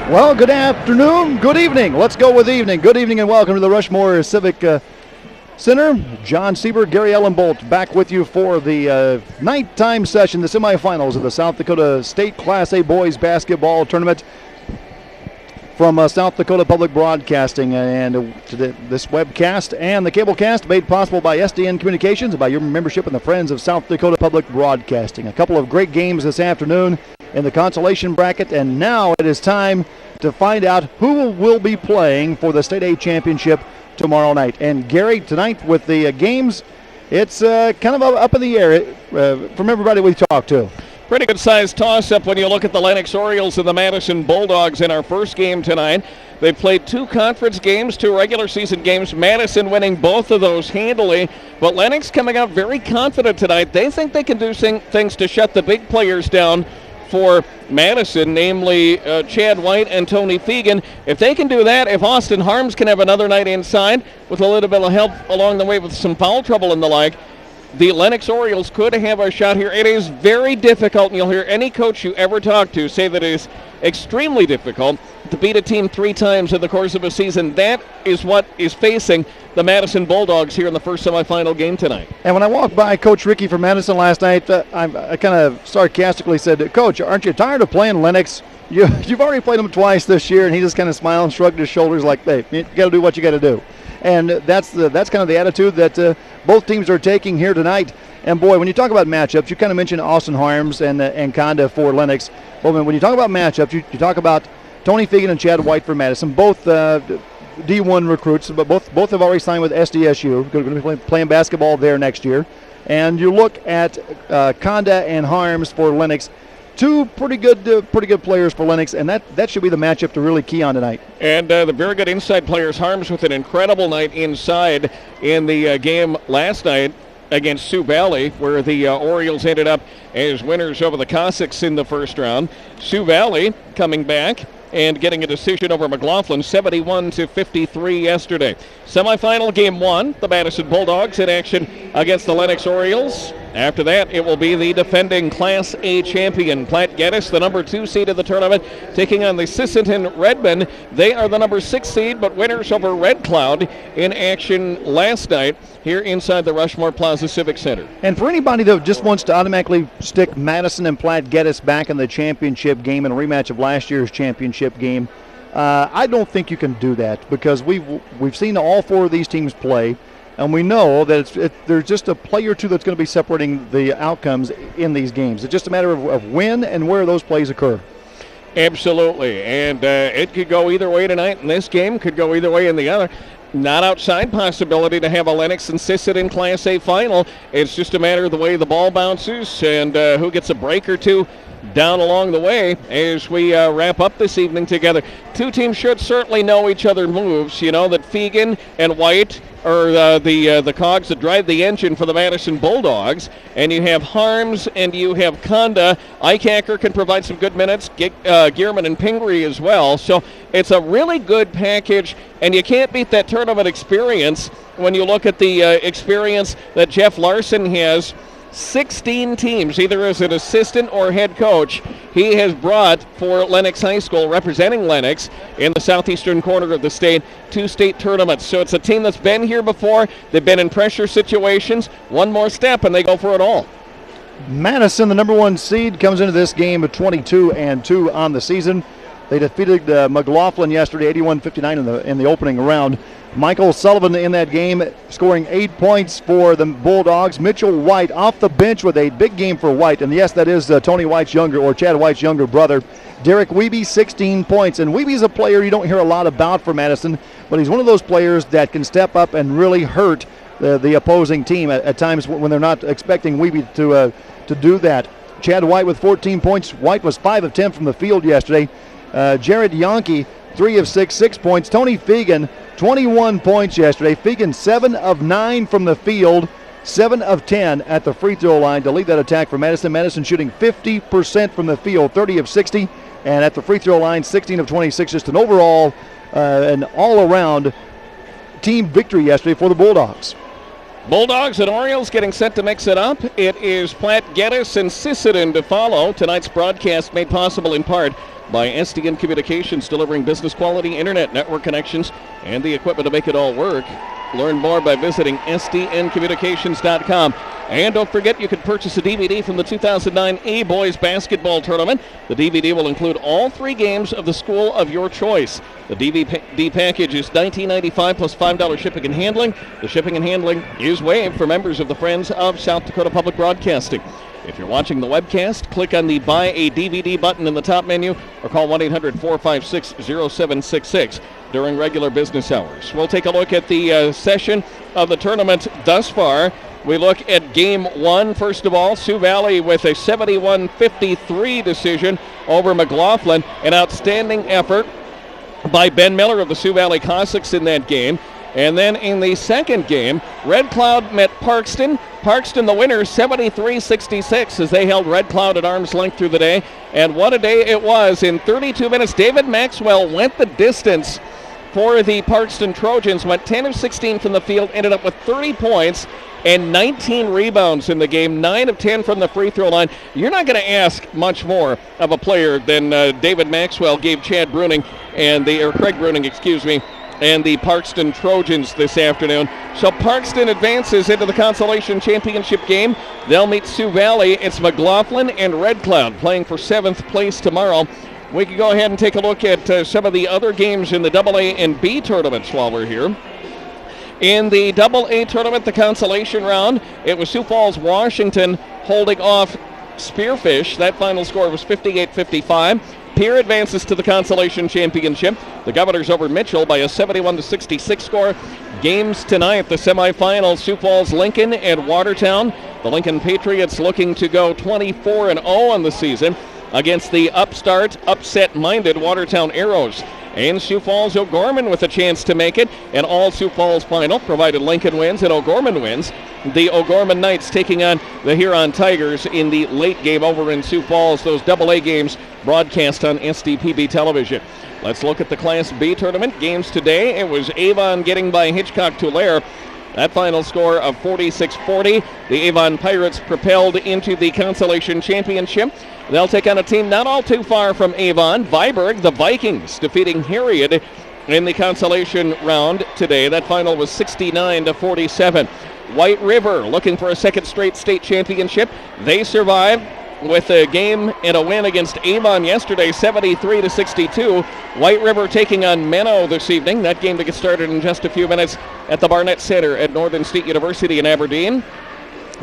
Well, good afternoon, good evening. Let's go with evening. Good evening and welcome to the Rushmore Civic Center. John Sieber, Gary Ellenbolt back with you for the nighttime session, the semifinals of the South Dakota State Class A Boys Basketball Tournament from South Dakota Public Broadcasting. And this webcast and the cablecast made possible by SDN Communications and by your membership in the Friends of South Dakota Public Broadcasting. A couple of great games this afternoon in the consolation bracket, and now it is time to find out who will be playing for the State A Championship tomorrow night. And Gary, tonight with the games, it's kind of up in the air from everybody we talked to. Pretty good sized toss-up when you look at the Lennox Orioles and the Madison Bulldogs in our first game tonight. They played 2 conference games, 2 regular season games. Madison winning both of those handily, but Lennox coming out very confident tonight. They think they can do things to shut the big players down for Madison, namely Chad White and Tony Fegan. If they can do that, if Austin Harms can have another night inside with a little bit of help along the way with some foul trouble and the like, the Lennox Orioles could have a shot here. It is very difficult, and you'll hear any coach you ever talk to say that it is extremely difficult to beat a team 3 times in the course of a season. That is what is facing the Madison Bulldogs here in the first semifinal game tonight. And when I walked by Coach Ricky from Madison last night, I kind of sarcastically said, "Coach, aren't you tired of playing Lennox? You've already played them twice this year." And he just kind of smiled and shrugged his shoulders like, "Hey, you got to do what you got to do." And that's kind of the attitude that both teams are taking here tonight. And boy, when you talk about matchups, you kind of mentioned Austin Harms and Conda for Lennox. Well, when you talk about matchups, you talk about Tony Fegan and Chad White for Madison, both D1 recruits, but both have already signed with SDSU. Going to be playing basketball there next year. And you look at Conda and Harms for Lennox. 2 pretty good players for Lennox, and that should be the matchup to really key on tonight. And the very good inside players, Harms with an incredible night inside in the game last night against Sioux Valley, where the Orioles ended up as winners over the Cossacks in the first round. Sioux Valley coming back and getting a decision over McLaughlin, 71-53 yesterday. Semifinal game 1, the Madison Bulldogs in action against the Lennox Orioles. After that, it will be the defending Class A champion, Platte Geddes, the number 2 seed of the tournament, taking on the Sisseton Redmen. They are the number 6 seed, but winners over Red Cloud in action last night here inside the Rushmore Plaza Civic Center. And for anybody that just wants to automatically stick Madison and Platte Geddes back in the championship game in a rematch of last year's championship game, I don't think you can do that, because we've seen all 4 of these teams play. And we know that there's just a play or 2 that's going to be separating the outcomes in these games. It's just a matter of when and where those plays occur. Absolutely. And it could go either way tonight, and this game could go either way in the other. Not outside possibility to have a Lennox and Sisseton Class A final. It's just a matter of the way the ball bounces and who gets a break or 2 down along the way as we wrap up this evening together. 2 teams should certainly know each other's moves. You know that Fegan and White are the cogs that drive the engine for the Madison Bulldogs, and you have Harms and you have Conda. Eichacker can provide some good minutes, Gearman and Pingree as well. So it's a really good package, and you can't beat that tournament experience when you look at the experience that Jeff Larson has. 16 teams, either as an assistant or head coach, he has brought for Lennox High School, representing Lennox in the southeastern corner of the state, 2 state tournaments. So it's a team that's been here before. They've been in pressure situations. One more step and they go for it all. Madison, the number 1 seed, comes into this game at 22-2 on the season. They defeated McLaughlin yesterday, 81-59 in the opening round. Michael Sullivan in that game, scoring 8 points for the Bulldogs. Mitchell White off the bench with a big game for White. And yes, that is Tony White's younger, or Chad White's younger brother. Derek Wiebe, 16 points. And Wiebe's a player you don't hear a lot about for Madison, but he's one of those players that can step up and really hurt the opposing team at times when they're not expecting Wiebe to do that. Chad White with 14 points. White was 5 of 10 from the field yesterday. Jared Yonke, 3 of 6, 6 points. Tony Fegan, 21 points yesterday. Fegan, 7 of 9 from the field, 7 of 10 at the free throw line to lead that attack for Madison. Madison shooting 50% from the field, 30 of 60, and at the free throw line, 16 of 26. Just an overall, an all-around team victory yesterday for the Bulldogs. Bulldogs and Orioles getting set to mix it up. It is Platte Geddes and Sisseton to follow. Tonight's broadcast made possible in part by SDN Communications, delivering business quality internet network connections and the equipment to make it all work. Learn more by visiting sdncommunications.com. And don't forget, you can purchase a DVD from the 2009 A-Boys basketball tournament. The DVD will include all 3 games of the school of your choice. The DVD package is $19.95 plus $5 shipping and handling. The shipping and handling is waived for members of the Friends of South Dakota Public Broadcasting. If you're watching the webcast, click on the Buy a DVD button in the top menu or call 1-800-456-0766 during regular business hours. We'll take a look at the session of the tournament thus far. We look at Game 1. First of all, Sioux Valley with a 71-53 decision over McLaughlin. An outstanding effort by Ben Miller of the Sioux Valley Cossacks in that game. And then in the second game, Red Cloud met Parkston. Parkston the winner, 73-66, as they held Red Cloud at arm's length through the day. And what a day it was. In 32 minutes, David Maxwell went the distance for the Parkston Trojans, went 10 of 16 from the field, ended up with 30 points and 19 rebounds in the game, 9 of 10 from the free throw line. You're not going to ask much more of a player than David Maxwell gave Craig Bruning, and the Parkston Trojans this afternoon. So Parkston advances into the consolation championship game. They'll meet Sioux Valley. It's McLaughlin and Red Cloud playing for 7th place tomorrow. We can go ahead and take a look at some of the other games in the AA and B tournaments while we're here. In the AA tournament, the consolation round, it was Sioux Falls, Washington holding off Spearfish. That final score was 58-55. Pierre advances to the consolation championship. The Governors over Mitchell by a 71-66 score. Games tonight, the semifinals, Sioux Falls, Lincoln, and Watertown. The Lincoln Patriots looking to go 24-0 on the season against the upset-minded Watertown Arrows. And Sioux Falls O'Gorman with a chance to make it. And all Sioux Falls final, provided Lincoln wins and O'Gorman wins. The O'Gorman Knights taking on the Huron Tigers in the late game over in Sioux Falls. Those AA games broadcast on SDPB television. Let's look at the Class B tournament games today. It was Avon getting by Hitchcock-Tulare. That final score of 46-40. The Avon Pirates propelled into the consolation championship. They'll take on a team not all too far from Avon, Viborg, the Vikings, defeating Harriet in the consolation round today. That final was 69-47. White River looking for a second straight state championship. They survived with a game and a win against Avon yesterday, 73-62. White River taking on Menno this evening. That game to get started in just a few minutes at the Barnett Center at Northern State University in Aberdeen.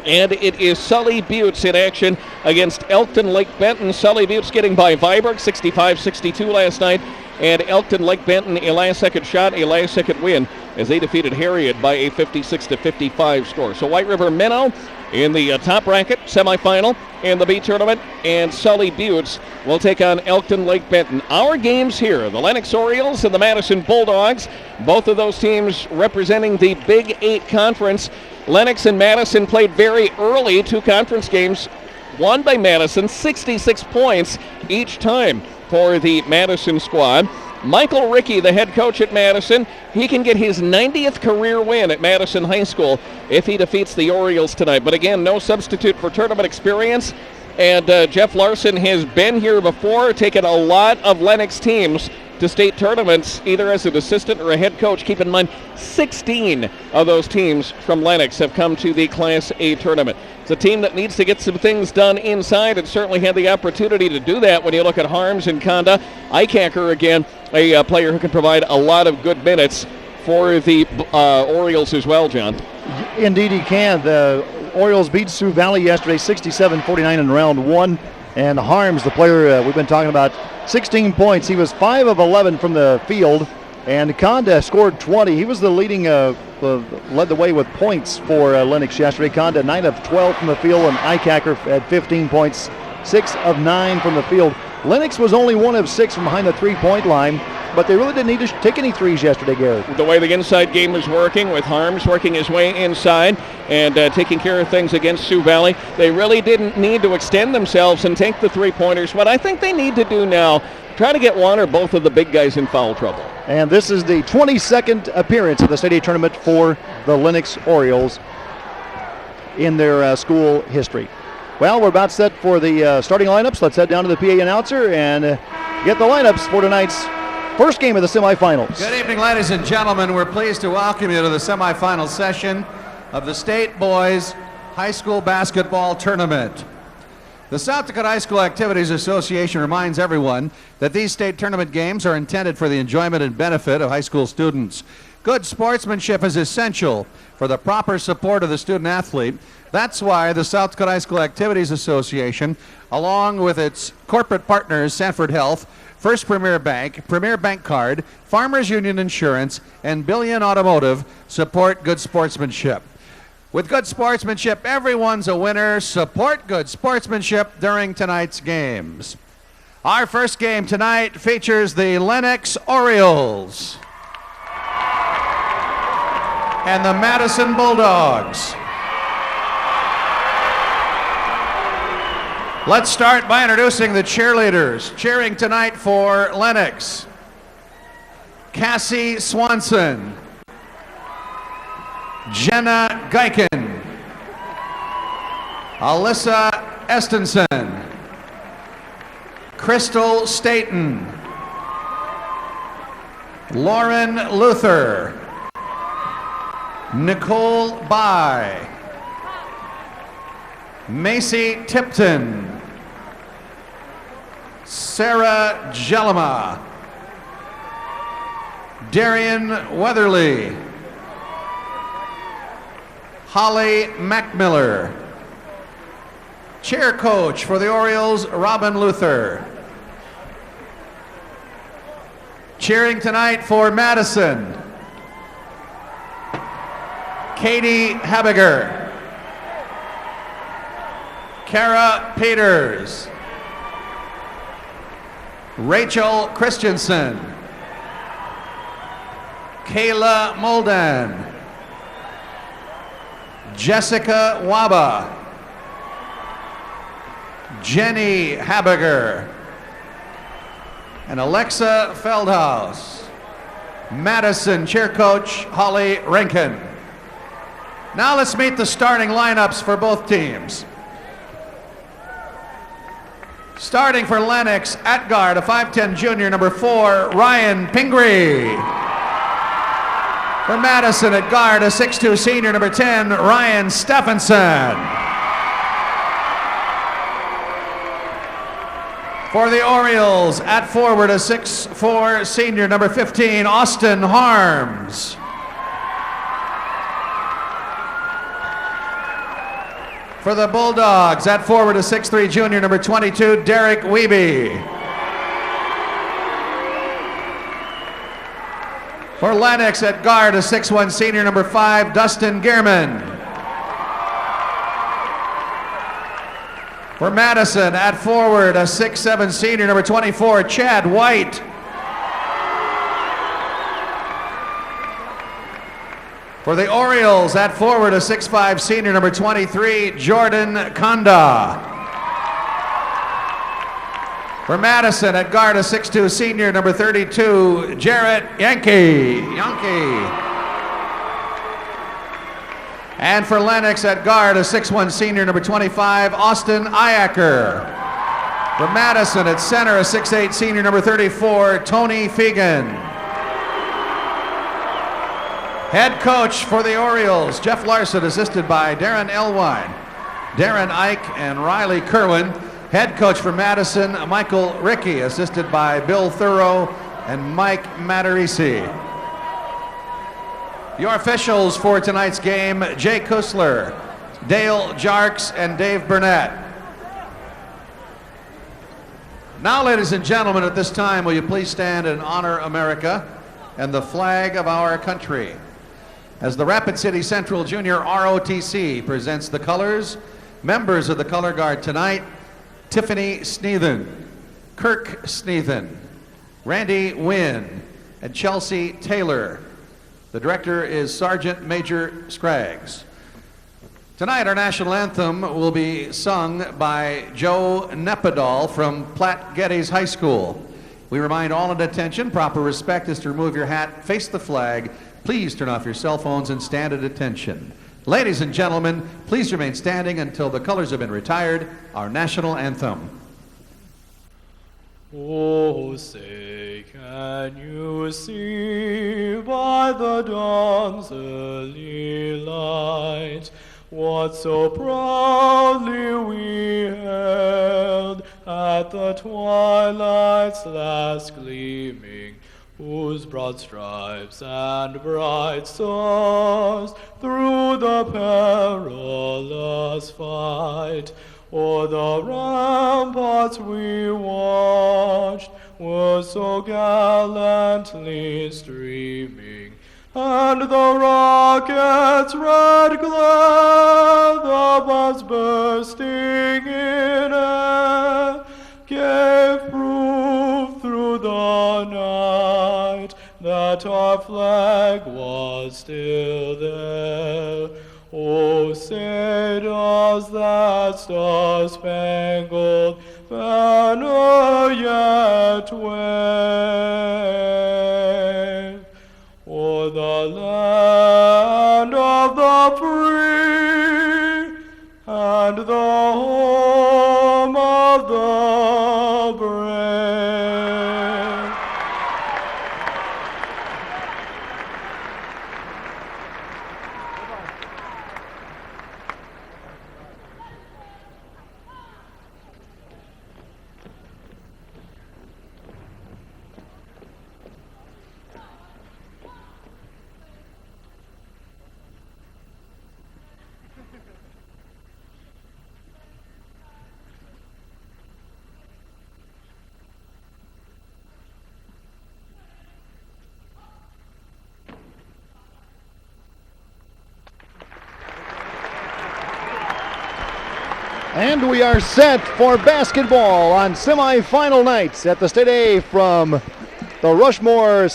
And it is Sully Buttes in action against Elkton Lake Benton. Sully Buttes getting by Viborg, 65-62 last night. And Elkton Lake Benton, a last-second shot, a last-second win, as they defeated Harriet by a 56-55 score. So White River Menno in the top bracket semifinal in the B tournament, and Sully Buttes will take on Elkton Lake Benton. Our games here, the Lennox Orioles and the Madison Bulldogs, both of those teams representing the Big 8 Conference. Lennox and Madison played very early, 2 conference games, won by Madison, 66 points each time for the Madison squad. Michael Rickey, the head coach at Madison, he can get his 90th career win at Madison High School if he defeats the Orioles tonight. But again, no substitute for tournament experience. And Jeff Larson has been here before, taken a lot of Lennox teams to state tournaments, either as an assistant or a head coach. Keep in mind, 16 of those teams from Lennox have come to the Class A tournament. It's a team that needs to get some things done inside, and certainly had the opportunity to do that when you look at Harms and Conda. Eichacker, again, a player who can provide a lot of good minutes for the Orioles as well, John. Indeed he can. The Orioles beat Sioux Valley yesterday, 67-49 in round 1. And Harms, the player we've been talking about, 16 points. He was 5 of 11 from the field. And Conda scored 20. He was the leading, led the way with points for Lennox yesterday. Conda 9 of 12 from the field, and Eichacker had 15 points, 6 of 9 from the field. Lennox was only 1 of 6 from behind the three-point line, but they really didn't need to take any threes yesterday, Garrett. The way the inside game was working, with Harms working his way inside and taking care of things against Sioux Valley, they really didn't need to extend themselves and take the three-pointers. What I think they need to do now, try to get one or both of the big guys in foul trouble. And this is the 22nd appearance of the State A tournament for the Lennox Orioles. in their school history. Well, we're about set for the starting lineups. Let's head down to the PA announcer and get the lineups for tonight's first game of the semifinals. Good evening, ladies and gentlemen. We're pleased to welcome you to the semifinal session of the State Boys High School Basketball Tournament. The South Dakota High School Activities Association reminds everyone that these state tournament games are intended for the enjoyment and benefit of high school students. Good sportsmanship is essential for the proper support of the student athlete. That's why the South Dakota High School Activities Association, along with its corporate partners, Sanford Health, First Premier Bank Card, Farmers Union Insurance, and Billion Automotive, support good sportsmanship. With good sportsmanship, everyone's a winner. Support good sportsmanship during tonight's games. Our first game tonight features the Lennox Orioles and the Madison Bulldogs. Let's start by introducing the cheerleaders. Cheering tonight for Lennox: Cassie Swanson, Jenna Geiken, Alyssa Estenson, Crystal Staten, Lauren Luther, Nicole Bai, Macy Tipton, Sarah Jellema, Darian Weatherly, Holly Mackmiller. Chair coach for the Orioles, Robin Luther. Cheering tonight for Madison, Katie Habiger, Kara Peters, Rachel Christensen, Kayla Moldan, Jessica Waba, Jenny Habiger, and Alexa Feldhaus. Madison chair coach, Holly Rankin. Now let's meet the starting lineups for both teams. Starting for Lennox, at guard, a 5'10 junior, number 4, Ryan Pingree. For Madison, at guard, a 6'2 senior, number 10, Ryan Stephenson. For the Orioles, at forward, a 6'4 senior, number 15, Austin Harms. For the Bulldogs, at forward, a 6'3 junior, number 22, Derek Wiebe. For Lennox, at guard, a 6'1 senior, number 5, Dustin Gehrman. For Madison, at forward, a 6'7 senior, number 24, Chad White. For the Orioles, at forward, a 6'5 senior, number 23, Jordan Konda. For Madison, at guard, a 6'2 senior, number 32, Jarrett Yankee. And for Lennox, at guard, a 6'1 senior, number 25, Austin Iacker. For Madison, at center, a 6'8 senior, number 34, Tony Fegan. Head coach for the Orioles, Jeff Larson, assisted by Darren Elwine, Darren Ike, and Riley Kerwin. Head coach for Madison, Michael Rickey, assisted by Bill Thurrow and Mike Matarisi. Your officials for tonight's game, Jay Kusler, Dale Jarks, and Dave Burnett. Now, ladies and gentlemen, at this time, will you please stand and honor America and the flag of our country, as the Rapid City Central Junior ROTC presents the colors. Members of the color guard tonight: Tiffany Sneathen, Kirk Sneathen, Randy Wynn, and Chelsea Taylor. The director is Sergeant Major Scraggs. Tonight, our national anthem will be sung by Joe Nepodal from Platte Geddes High School. We remind all in attention, proper respect is to remove your hat, face the flag. Please turn off your cell phones and stand at attention. Ladies and gentlemen, please remain standing until the colors have been retired. Our national anthem. Oh, say, can you see by the dawn's early light what so proudly we held at the twilight's last gleaming, whose broad stripes and bright stars through the perilous fight o'er the ramparts we watched were so gallantly streaming, and the rocket's red glare, the bombs bursting in air, gave proof through the night that our flag was still there. Oh, say does that star-spangled banner yet wave o'er the land of the free and the home of the brave? And we are set for basketball on semifinal nights at the State A from the Rushmore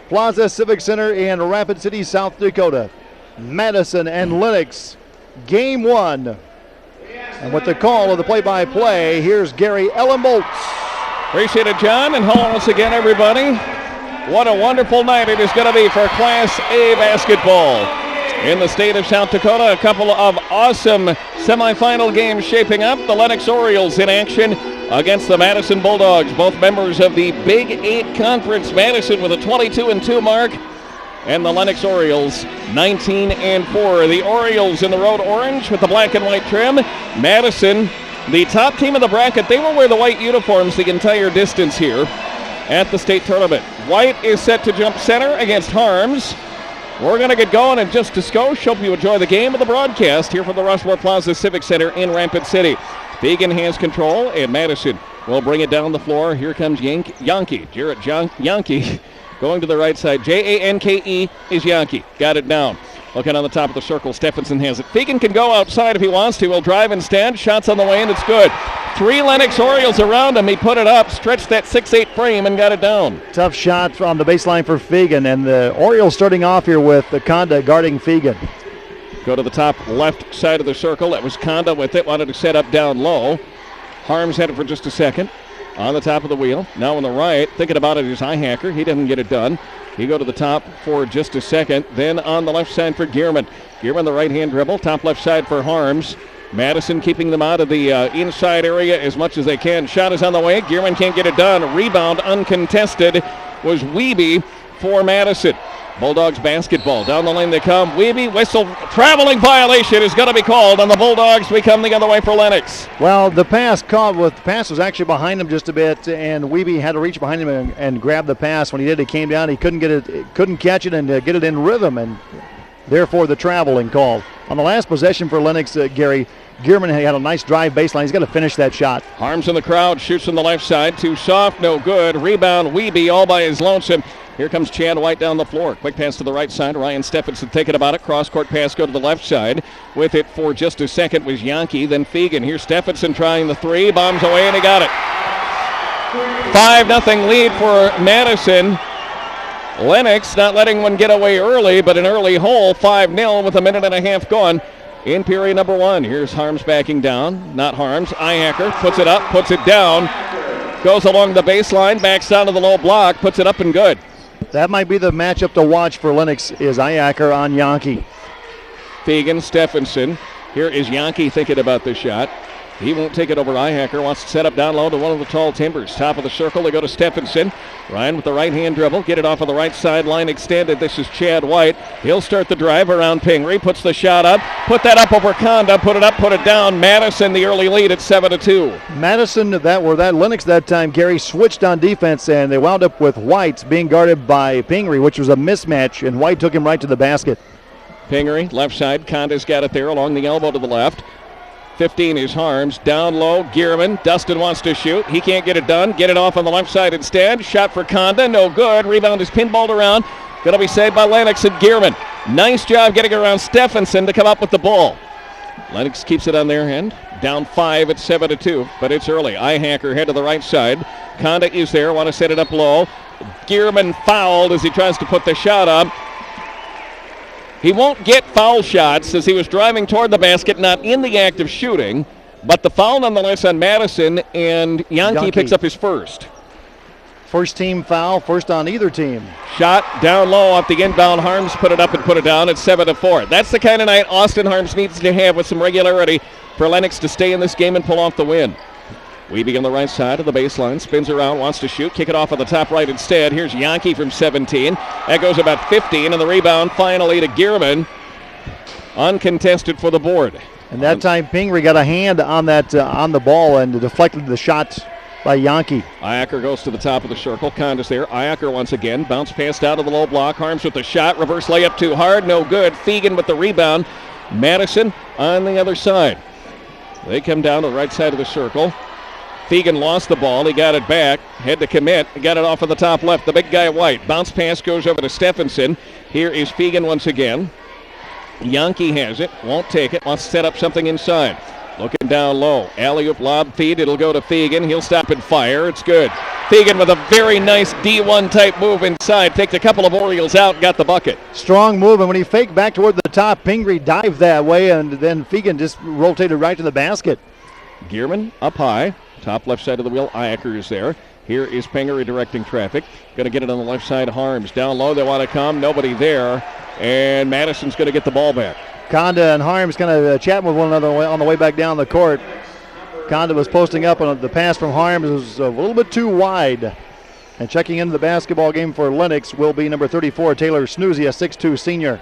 Plaza Civic Center in Rapid City, South Dakota. Madison and Lennox, game one. And with the call of the play-by-play, here's Gary Ellenboltz. Appreciate it, John, and hello once again, everybody. What a wonderful night it is going to be for Class A basketball in the state of South Dakota. A couple of awesome semifinal games shaping up. The Lennox Orioles in action against the Madison Bulldogs, both members of the Big 8 Conference. Madison with a 22-2 mark, and the Lennox Orioles 19-4. The Orioles in the road orange with the black and white trim. Madison, the top team of the bracket, they will wear the white uniforms the entire distance here at the state tournament. White is set to jump center against Harms. We're going to get going in just a skosh. Hope you enjoy the game of the broadcast here from the Rushmore Plaza Civic Center in Rapid City. Fegan has control, and Madison will bring it down the floor. Here comes Yankee. Jarrett Yankee going to the right side. Janke is Yankee. Got it down. Looking on the top of the circle, Stephenson has it. Fegan can go outside if he wants to. He'll drive instead. Shots on the way, and it's good. 3 Lennox Orioles around him. He put it up, stretched that 6'8" frame, and got it down. Tough shot on the baseline for Fegan, and the Orioles starting off here with the Conda guarding Fegan. Go to the top left side of the circle. That was Conda with it. Wanted to set up down low. Harms had it for just a second. On the top of the wheel. Now on the right. Thinking about it is Highhacker. He didn't get it done. He go to the top for just a second. Then on the left side for Gearman. Gearman the right-hand dribble. Top left side for Harms. Madison keeping them out of the inside area as much as they can. Shot is on the way. Gearman can't get it done. Rebound uncontested was Wiebe for Madison. Bulldogs basketball. Down the lane they come. Wiebe, whistle, traveling violation is going to be called on the Bulldogs. We come the other way for Lennox. Well, the pass was actually behind him just a bit, and Wiebe had to reach behind him and grab the pass. When he did, he came down. He couldn't catch it and get it in rhythm, and therefore the traveling call. On the last possession for Lennox, Gary, Gearman had a nice drive baseline. He's got to finish that shot. Harms in the crowd, shoots from the left side. Too soft, no good. Rebound, Wiebe all by his lonesome. Here comes Chad White down the floor. Quick pass to the right side. Ryan Stephenson thinking about it. Cross-court pass go to the left side. With it for just a second was Yankee, then Fegan. Here's Stephenson trying the three. Bombs away, and he got it. 5-0 lead for Madison. Lennox not letting one get away early, but an early hole. 5-0 with a minute and a half gone in period number one. Here's Harms backing down. Not Harms. Ihacker puts it up, puts it down. Goes along the baseline, backs down to the low block, puts it up and good. That might be the matchup to watch for Lennox is Ihacker on Yankee. Fegan, Stephenson. Here is Yankee thinking about the shot. He won't take it over Ihacker. Wants to set up down low to one of the tall timbers. Top of the circle, they go to Stephenson. Ryan with the right-hand dribble. Get it off of the right sideline extended. This is Chad White. He'll start the drive around Pingree. Puts the shot up. Put that up over Conda. Put it up, put it down. Madison, the early lead at 7-2. Madison, Lennox that time, Gary, switched on defense, and they wound up with White being guarded by Pingree, which was a mismatch, and White took him right to the basket. Pingree, left side. Conda's got it there along the elbow to the left. 15 is Harms. Down low, Gierman. Dustin wants to shoot. He can't get it done. Get it off on the left side instead. Shot for Conda. No good. Rebound is pinballed around. Going to be saved by Lennox and Gierman. Nice job getting around Stephenson to come up with the ball. Lennox keeps it on their end. Down 5 at 7-2, but it's early. Ihacker head to the right side. Conda is there. Want to set it up low. Gierman fouled as he tries to put the shot up. He won't get foul shots as he was driving toward the basket, not in the act of shooting, but the foul nonetheless on Madison, and Yankee picks up his first. First team foul, first on either team. Shot down low off the inbound. Harms put it up and put it down at 7-4. That's the kind of night Austin Harms needs to have with some regularity for Lennox to stay in this game and pull off the win. Weaving on the right side of the baseline, spins around, wants to shoot, kick it off on the top right instead. Here's Yankee from 17. That goes about 15, and the rebound finally to Gierman. Uncontested for the board. And that time Pingree got a hand on that on the ball and deflected the shot by Yankee. Ihacker goes to the top of the circle. Conda's there. Ihacker once again. Bounce pass down to the low block. Harms with the shot. Reverse layup too hard. No good. Fegan with the rebound. Madison on the other side. They come down to the right side of the circle. Fegan lost the ball. He got it back. Had to commit. Got it off of the top left. The big guy White. Bounce pass goes over to Stephenson. Here is Fegan once again. Yankee has it. Won't take it. Wants to set up something inside. Looking down low. Alley-oop lob feed. It'll go to Fegan. He'll stop and fire. It's good. Fegan with a very nice D1 type move inside. Takes a couple of Orioles out. Got the bucket. Strong move. And when he faked back toward the top, Pingree dived that way. And then Fegan just rotated right to the basket. Gierman up high. Top left side of the wheel, Ihacker is there. Here is Pingree directing traffic. Going to get it on the left side, Harms. Down low, they want to come. Nobody there. And Madison's going to get the ball back. Conda and Harms kind of chatting with one another on the way back down the court. Conda was posting up, and the pass from Harms was a little bit too wide. And checking into the basketball game for Lennox will be number 34, Taylor Snoozy, a 6'2 senior.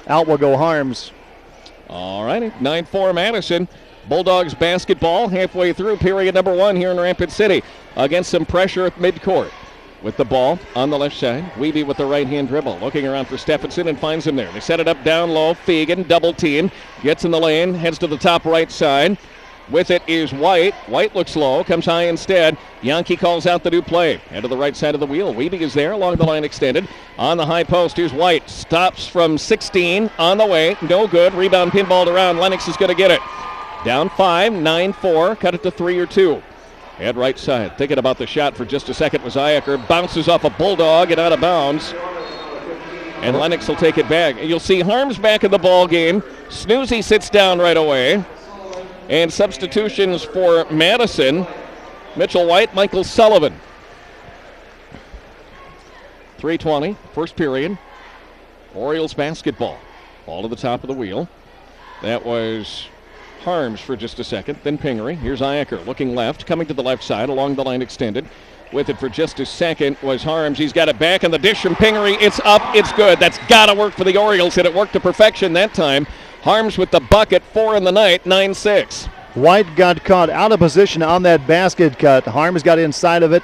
Out will go Harms. All righty, 9-4 Madison. Bulldogs basketball halfway through period number 1 here in Rapid City against some pressure at midcourt. With the ball on the left side, Weeby with the right-hand dribble, looking around for Stephenson and finds him there. They set it up down low. Fegan, double team, gets in the lane, heads to the top right side. With it is White. White looks low, comes high instead. Yankee calls out the new play. Head to the right side of the wheel. Weeby is there along the line extended. On the high post, here's White. Stops from 16 on the way. No good. Rebound pinballed around. Lennox is going to get it. Down 5, 9-4. Cut it to 3 or 2. Head right side. Thinking about the shot for just a second was Ihacker. Bounces off a Bulldog and out of bounds. And Lennox will take it back. You'll see Harms back in the ball game. Snoozy sits down right away. And substitutions for Madison. Mitchell White, Michael Sullivan. 3:20, first period. Orioles basketball. Ball to the top of the wheel. That was Harms for just a second, then Pingree. Here's Ihacker looking left, coming to the left side along the line extended. With it for just a second was Harms. He's got it back, and the dish from Pingree. It's up, it's good. That's got to work for the Orioles, and it worked to perfection that time. Harms with the bucket, 4 in the night, 9-6. White got caught out of position on that basket cut. Harms got inside of it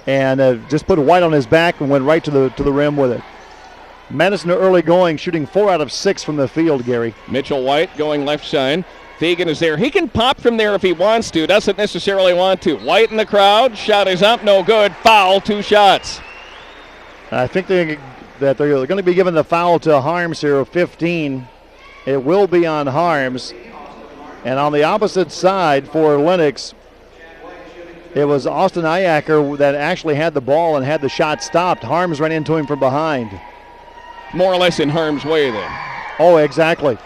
and just put White on his back and went right to the rim with it. Madison early going, shooting 4 out of 6 from the field, Gary. Mitchell White going left side. Fegan is there. He can pop from there if he wants to. Doesn't necessarily want to. White in the crowd. Shot is up. No good. Foul. 2 shots. I think that they're going to be giving the foul to Harms here, 15. It will be on Harms. And on the opposite side for Lennox, it was Austin Ihacker that actually had the ball and had the shot stopped. Harms ran into him from behind. More or less in Harms' way then. Oh, exactly.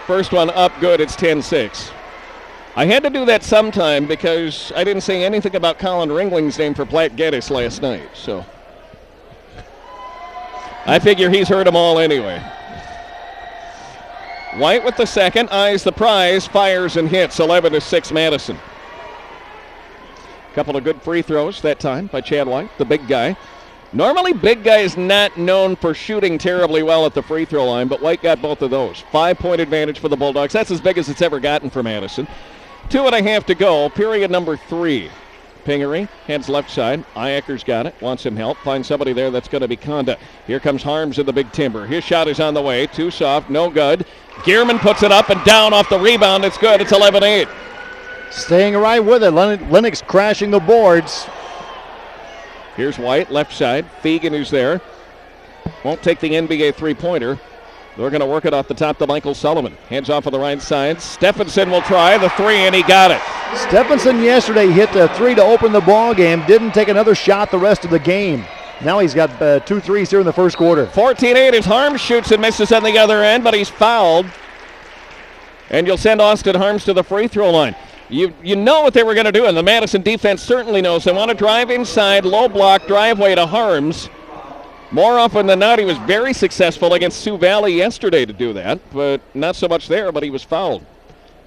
First one up good. It's 10-6. I had to do that sometime because I didn't say anything about Colin Ringling's name for Platt Geddes last night. So I figure he's heard them all anyway. White with the second, eyes the prize, fires and hits. 11-6 Madison. Couple of good free throws that time by Chad White, the big guy. Normally, big guy is not known for shooting terribly well at the free throw line, but White got both of those. 5-point advantage for the Bulldogs. That's as big as it's ever gotten for Madison. 2.5 to go, period number 3. Pingery heads left side. Iacker's got it, wants some help. Finds somebody there, that's going to be Conda. Here comes Harms in the big timber. His shot is on the way. Too soft, no good. Gearman puts it up and down off the rebound. It's good. It's 11-8. Staying right with it. Lennox crashing the boards. Here's White, left side. Fegan who's there. Won't take the NBA three-pointer. They're going to work it off the top to Michael Sullivan. Hands off on the right side. Stephenson will try the three, and he got it. Stephenson yesterday hit a three to open the ball game. Didn't take another shot the rest of the game. Now he's got 2 threes here in the first quarter. 14-8 as Harms shoots and misses on the other end, but he's fouled. And you'll send Austin Harms to the free throw line. You know what they were going to do, and the Madison defense certainly knows. They want to drive inside, low block, driveway to Harms. More often than not, he was very successful against Sioux Valley yesterday to do that, but not so much there, but he was fouled.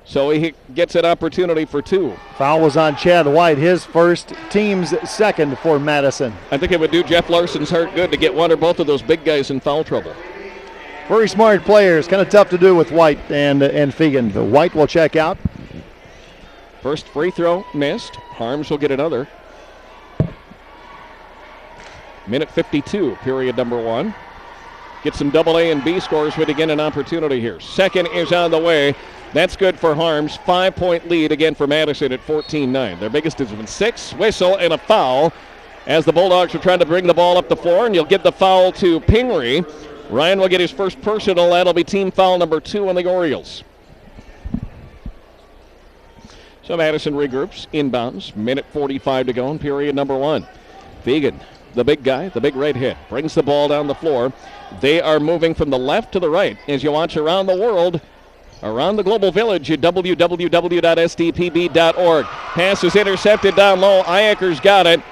So he gets an opportunity for 2. Foul was on Chad White, his first, team's second for Madison. I think it would do Jeff Larson's heart good to get one or both of those big guys in foul trouble. Very smart players, kind of tough to do with White and Fegan. The White will check out. First free throw missed. Harms will get another. Minute 52, period number 1. Get some AA and B scores with again an opportunity here. Second is on the way. That's good for Harms. 5-point lead again for Madison at 14-9. Their biggest has been 6, whistle, and a foul as the Bulldogs are trying to bring the ball up the floor, and you'll give the foul to Pingery. Ryan will get his first personal. That'll be team foul number 2 on the Orioles. So Madison regroups, inbounds. Minute 45 to go in period number 1. Fegan, the big guy, the big redhead, brings the ball down the floor. They are moving from the left to the right as you watch around the world, around the global village at www.sdpb.org. Pass is intercepted down low. Iacker's got it.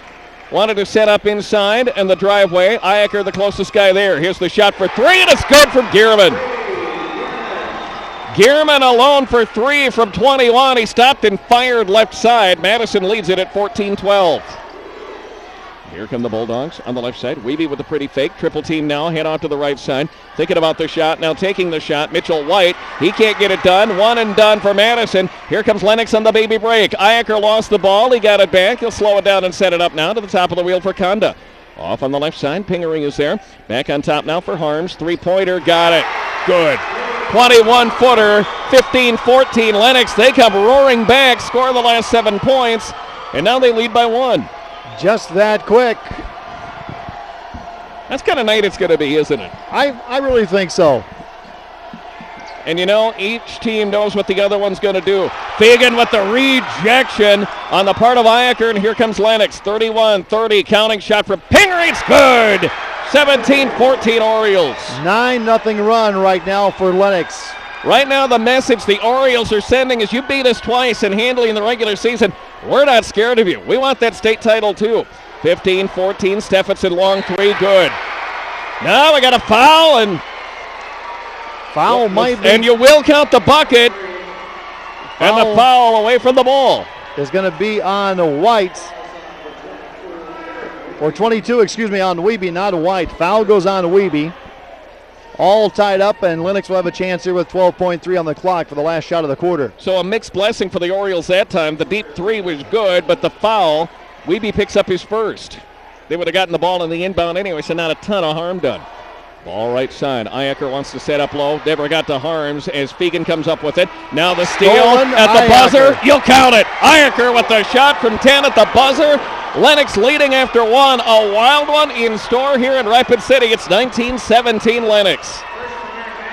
Wanted to set up inside and the driveway. Iacker, the closest guy there. Here's the shot for 3, and it's good from Gearman. Gearman alone for 3 from 21. He stopped and fired left side. Madison leads it at 14-12. Here come the Bulldogs on the left side. Weeby with a pretty fake. Triple team now. Head off to the right side. Thinking about the shot. Now taking the shot. Mitchell White. He can't get it done. One and done for Madison. Here comes Lennox on the baby break. Iacker lost the ball. He got it back. He'll slow it down and set it up now to the top of the wheel for Conda. Off on the left side. Pingery is there. Back on top now for Harms. 3-pointer. Got it. Good. 21-footer. 15-14. Lennox. They come roaring back. Score the last 7 points. And now they lead by 1. Just that quick. That's kind of night it's going to be, isn't it? I really think so. And you know, each team knows what the other one's going to do. Fegan with the rejection on the part of Iacker, and here comes Lennox. 31-30, counting shot from Pingery. It's good. 17-14 Orioles. 9-0 run right now for Lennox. Right now, the message the Orioles are sending is you beat us twice in handling the regular season. We're not scared of you. We want that state title, too. 15-14, Stephenson long 3, good. Now we got a foul, and foul might be. And you will count the bucket. And the foul away from the ball is going to be on White. Or 22, on Weeby, not White. Foul goes on Weeby. All tied up, and Lennox will have a chance here with 12.3 on the clock for the last shot of the quarter. So a mixed blessing for the Orioles that time. The deep 3 was good, but the foul, Weeby picks up his first. They would have gotten the ball in the inbound anyway, so not a ton of harm done. Ball right side. Iacker wants to set up low. Never got to Harms as Fegan comes up with it. Now the steal at the buzzer. You'll count it. Iacker with the shot from 10 at the buzzer. Lennox leading after 1. A wild one in store here in Rapid City. It's 19-17 Lennox.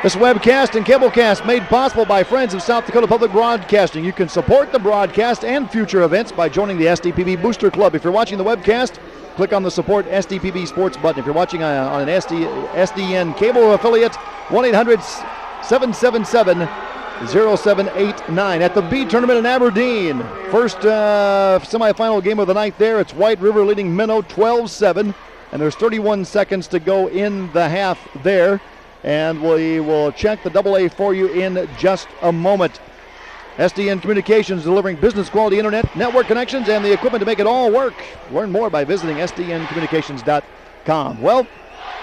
This webcast and cablecast made possible by friends of South Dakota Public Broadcasting. You can support the broadcast and future events by joining the SDPB Booster Club. If you're watching the webcast, click on the Support SDPB Sports button. If you're watching on an SDN cable affiliate, 1-800-777-0789 at the B Tournament in Aberdeen. First semifinal game of the night there. It's White River leading Minnow 12-7, and there's 31 seconds to go in the half there. and we will check the AA for you in just a moment. SDN Communications, delivering business quality internet, network connections, and the equipment to make it all work. Learn more by visiting sdncommunications.com. Well,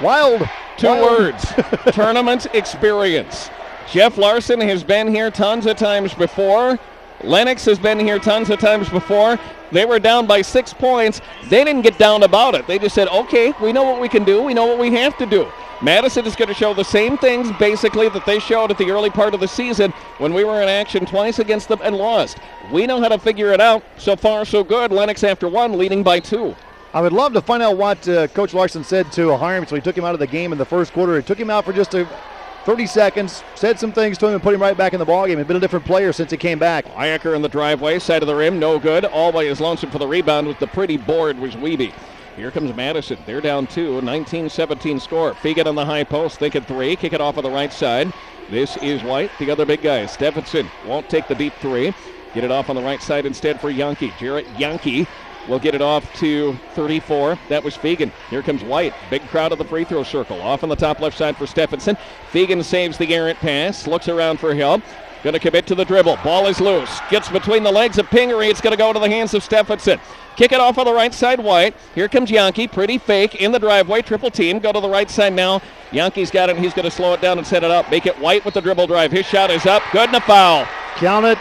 wild. Two words, tournament experience. Jeff Larson has been here tons of times before. Lennox has been here tons of times before. They were down by 6 points. They didn't get down about it. They just said, okay, we know what we can do. We know what we have to do. Madison is going to show the same things, basically, that they showed at the early part of the season when we were in action twice against them and lost. We know how to figure it out. So far, so good. Lennox after 1, leading by 2. I would love to find out what Coach Larson said to Harms when he took him out of the game in the first quarter. He took him out for just 30 seconds, said some things to him, and put him right back in the ballgame. He's been a different player since he came back. Iacker in the driveway, side of the rim, no good. All by his lonesome for the rebound with the pretty board was Wiebe. Here comes Madison. They're down 2, 19-17 score. Fegan on the high post, thinking 3. Kick it off on the right side. This is White, the other big guy. Stephenson won't take the deep 3. Get it off on the right side instead for Yankee. Jarrett Yankee will get it off to 34. That was Fegan. Here comes White. Big crowd of the free throw circle. Off on the top left side for Stephenson. Fegan saves the errant pass. Looks around for help. Going to commit to the dribble. Ball is loose. Gets between the legs of Pingery. It's going to go to the hands of Stephenson. Kick it off on the right side, White. Here comes Yankee. Pretty fake in the driveway. Triple team. Go to the right side now. Yankee's got it. He's going to slow it down and set it up. Make it White with the dribble drive. His shot is up. Good and a foul. Count it.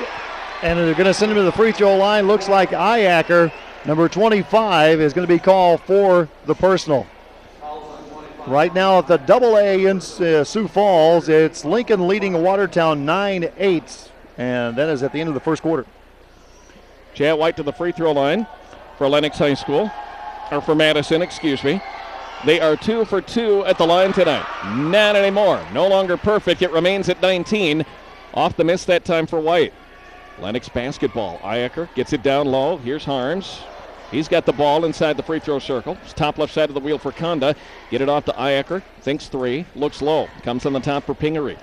And they're going to send him to the free throw line. Looks like Iacker, number 25, is going to be called for the personal. Right now at the AA in Sioux Falls, it's Lincoln leading Watertown 9-8. And that is at the end of the first quarter. Chad White to the free throw line for Lennox High School, or for Madison, excuse me. They are 2 for 2 at the line tonight. Not anymore. No longer perfect. It remains at 19. Off the miss that time for White. Lennox basketball. Iacker gets it down low. Here's Harms. He's got the ball inside the free throw circle. It's top left side of the wheel for Conda. Get it off to Iacker. Thinks 3. Looks low. Comes on the top for Pingery.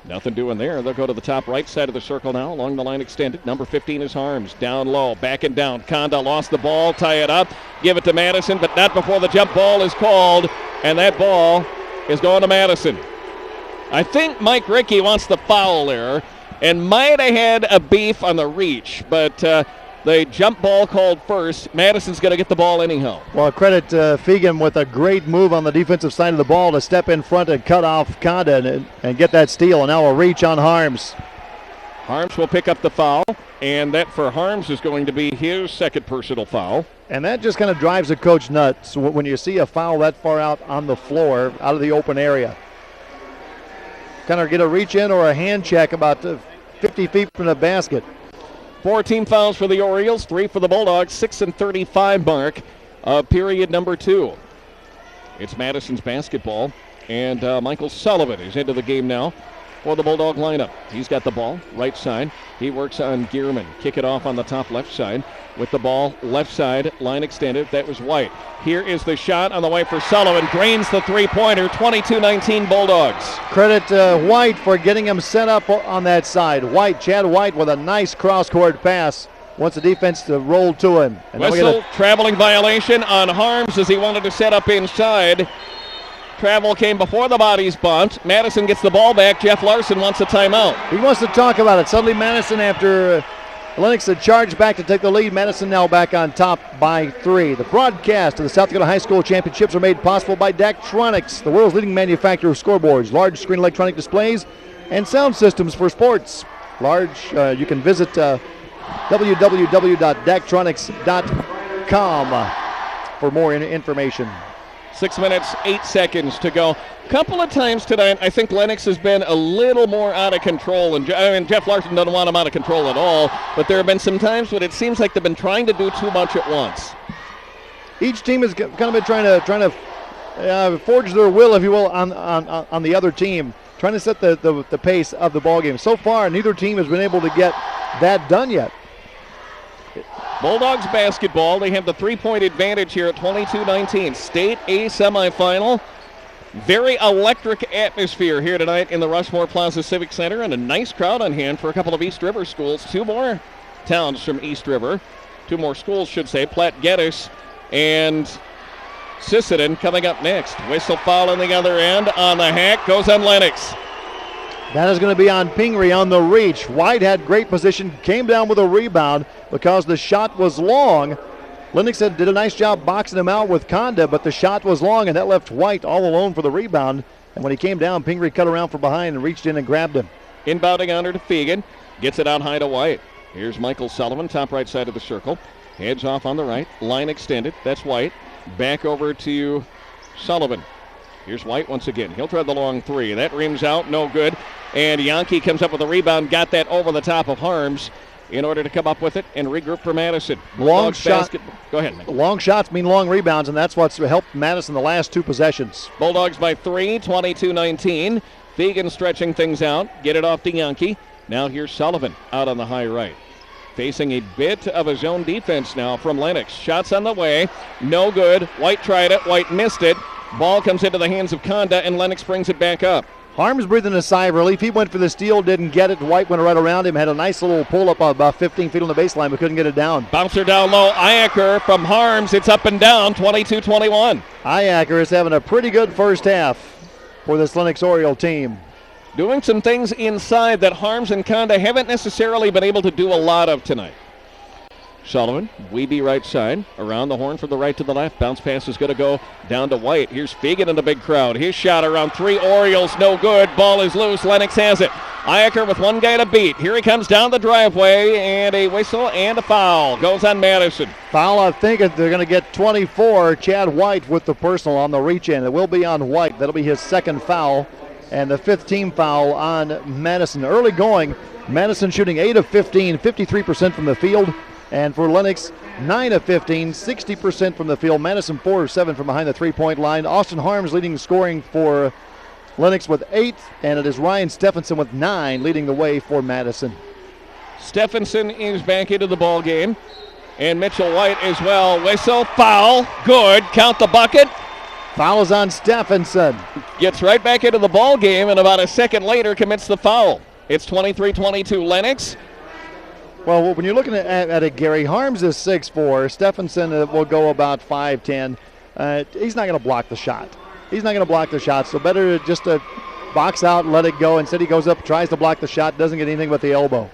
Nothing doing there. They'll go to the top right side of the circle now. Along the line extended. Number 15 is Harms. Down low. Back and down. Conda lost the ball. Tie it up. Give it to Madison, but not before the jump ball is called. And that ball is going to Madison. I think Mike Rickey wants the foul there and might have had a beef on the reach, but the jump ball called first. Madison's going to get the ball anyhow. Well, credit Fegan with a great move on the defensive side of the ball to step in front and cut off Conda and get that steal. And now a reach on Harms. Harms will pick up the foul, and that for Harms is going to be his second personal foul. And that just kind of drives a coach nuts when you see a foul that far out on the floor, out of the open area. Kind of get a reach in or a hand check about 50 feet from the basket. 4 team fouls for the Orioles, 3 for the Bulldogs, 6:35 mark of period number 2. It's Madison's basketball, and Michael Sullivan is into the game now for the Bulldog lineup. He's got the ball right side. He works on Gierman. Kick it off on the top left side with the ball left side, line extended. That was White. Here is the shot on the way for Sullivan. Drains the three-pointer, 22-19 Bulldogs. Credit White for getting him set up on that side. Chad White with a nice cross-court pass. Wants the defense to roll to him. And whistle, traveling violation on Harms as he wanted to set up inside. Travel came before the body's bumped. Madison gets the ball back. Jeff Larson wants a timeout. He wants to talk about it. Suddenly Madison, after Lennox had charged back to take the lead, Madison now back on top by 3. The broadcast of the South Dakota High School Championships are made possible by Daktronics, the world's leading manufacturer of scoreboards, large screen electronic displays, and sound systems for sports. You can visit www.daktronics.com for more information. 6 minutes, 8 seconds to go. Couple of times tonight, I think Lennox has been a little more out of control. And Jeff Larson doesn't want him out of control at all. But there have been some times when it seems like they've been trying to do too much at once. Each team has kind of been trying to forge their will, if you will, on the other team, trying to set the pace of the ballgame. So far, neither team has been able to get that done yet. Bulldogs basketball, they have the three-point advantage here at 22-19. State A semifinal. Very electric atmosphere here tonight in the Rushmore Plaza Civic Center, and a nice crowd on hand for a couple of East River schools. 2 more towns from East River. 2 more schools, should say. Platte Geddes and Sisseton coming up next. Whistle foul on the other end. On the hack. Goes on Lennox. That is going to be on Pingree on the reach. White had great position, came down with a rebound because the shot was long. Lennox did a nice job boxing him out with Conda, but the shot was long, and that left White all alone for the rebound. And when he came down, Pingree cut around from behind and reached in and grabbed him. Inbounding under to Fegan. Gets it out high to White. Here's Michael Sullivan, top right side of the circle. Heads off on the right. Line extended. That's White. Back over to Sullivan. Here's White once again. He'll try the long three. That rims out. No good. And Yankee comes up with a rebound. Got that over the top of Harms in order to come up with it and regroup for Madison. Long shot. Go ahead, Mike. Long shots mean long rebounds, and that's what's helped Madison the last two possessions. Bulldogs by 3, 22-19. Fegan stretching things out. Get it off to Yankee. Now here's Sullivan out on the high right. Facing a bit of a zone defense now from Lennox. Shots on the way. No good. White tried it. White missed it. Ball comes into the hands of Conda, and Lennox brings it back up. Harms breathing a sigh of relief. He went for the steal, didn't get it. White went right around him, had a nice little pull-up about 15 feet on the baseline, but couldn't get it down. Bouncer down low. Iacker from Harms. It's up and down, 22-21. Iacker is having a pretty good first half for this Lennox Oriole team. Doing some things inside that Harms and Conda haven't necessarily been able to do a lot of tonight. Sullivan, Weeby right side, around the horn from the right to the left. Bounce pass is going to go down to White. Here's Fegan in the big crowd. His shot around 3 Orioles, no good. Ball is loose. Lennox has it. Iacker with one guy to beat. Here he comes down the driveway, and a whistle and a foul goes on Madison. Foul, I think they're going to get 24. Chad White with the personal on the reach in. It will be on White. That'll be his second foul, and the 5th team foul on Madison. Early going, Madison shooting 8 of 15, 53% from the field. And for Lennox, 9 of 15, 60% from the field. Madison 4 of 7 from behind the three-point line. Austin Harms leading scoring for Lennox with 8, and it is Ryan Stephenson with 9 leading the way for Madison. Stephenson is back into the ball game, and Mitchell White as well. Whistle, foul, good. Count the bucket. Foul is on Stephenson. Gets right back into the ball game, and about a second later commits the foul. It's 23-22 Lennox. Well, when you're looking at it, Gary, Harms is 6'4". Stephenson will go about 5'10". He's not going to block the shot. He's not going to block the shot, so better just to box out and let it go. Instead, he goes up, tries to block the shot, doesn't get anything but the elbow.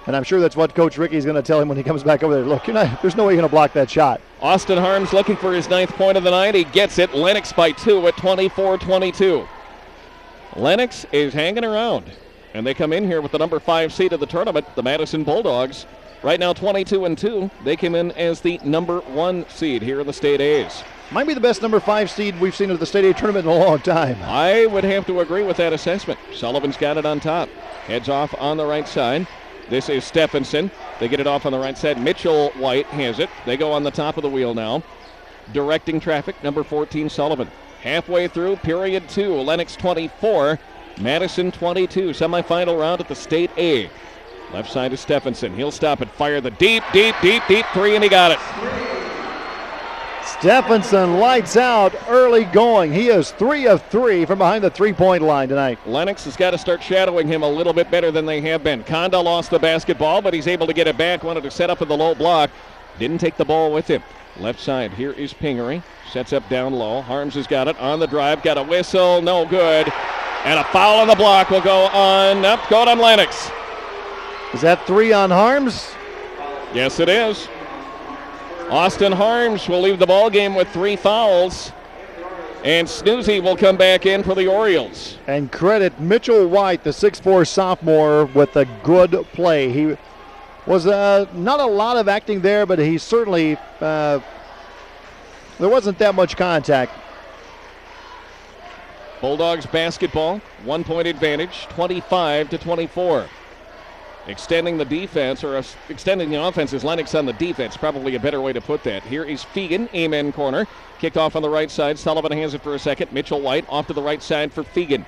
And I'm sure that's what Coach Rickey's going to tell him when he comes back over there. Look, there's no way you're going to block that shot. Austin Harms looking for his 9th point of the night. He gets it. Lennox by 2 at 24-22. Lennox is hanging around. And they come in here with the number 5 seed of the tournament, the Madison Bulldogs. Right now 22-2. They came in as the number 1 seed here in the State A's. Might be the best number 5 seed we've seen at the State A tournament in a long time. I would have to agree with that assessment. Sullivan's got it on top. Heads off on the right side. This is Stephenson. They get it off on the right side. Mitchell White has it. They go on the top of the wheel now. Directing traffic, number 14, Sullivan. Halfway through period 2. Lennox 24. Madison 22, semifinal round at the State A. Left side is Stephenson. He'll stop it, fire the deep three, and he got it. Stephenson lights out early going. He is 3 of 3 from behind the three-point line tonight. Lennox has got to start shadowing him a little bit better than they have been. Conda lost the basketball, but he's able to get it back. Wanted to set up in the low block. Didn't take the ball with him. Left side, here is Pingree. Sets up down low. Harms has got it on the drive. Got a whistle, no good. And a foul on the block will go on Lennox. Is that 3 on Harms? Yes, it is. Austin Harms will leave the ball game with 3 fouls. And Snoozy will come back in for the Orioles. And credit Mitchell White, the 6'4 sophomore, with a good play. He was not a lot of acting there, but he certainly, there wasn't that much contact. Bulldogs basketball, 1-point advantage, 25-24. Extending the defense, or extending the offense, is Lennox on the defense. Probably a better way to put that. Here is Fegan, amen corner. Kicked off on the right side. Sullivan has it for a second. Mitchell White off to the right side for Fegan.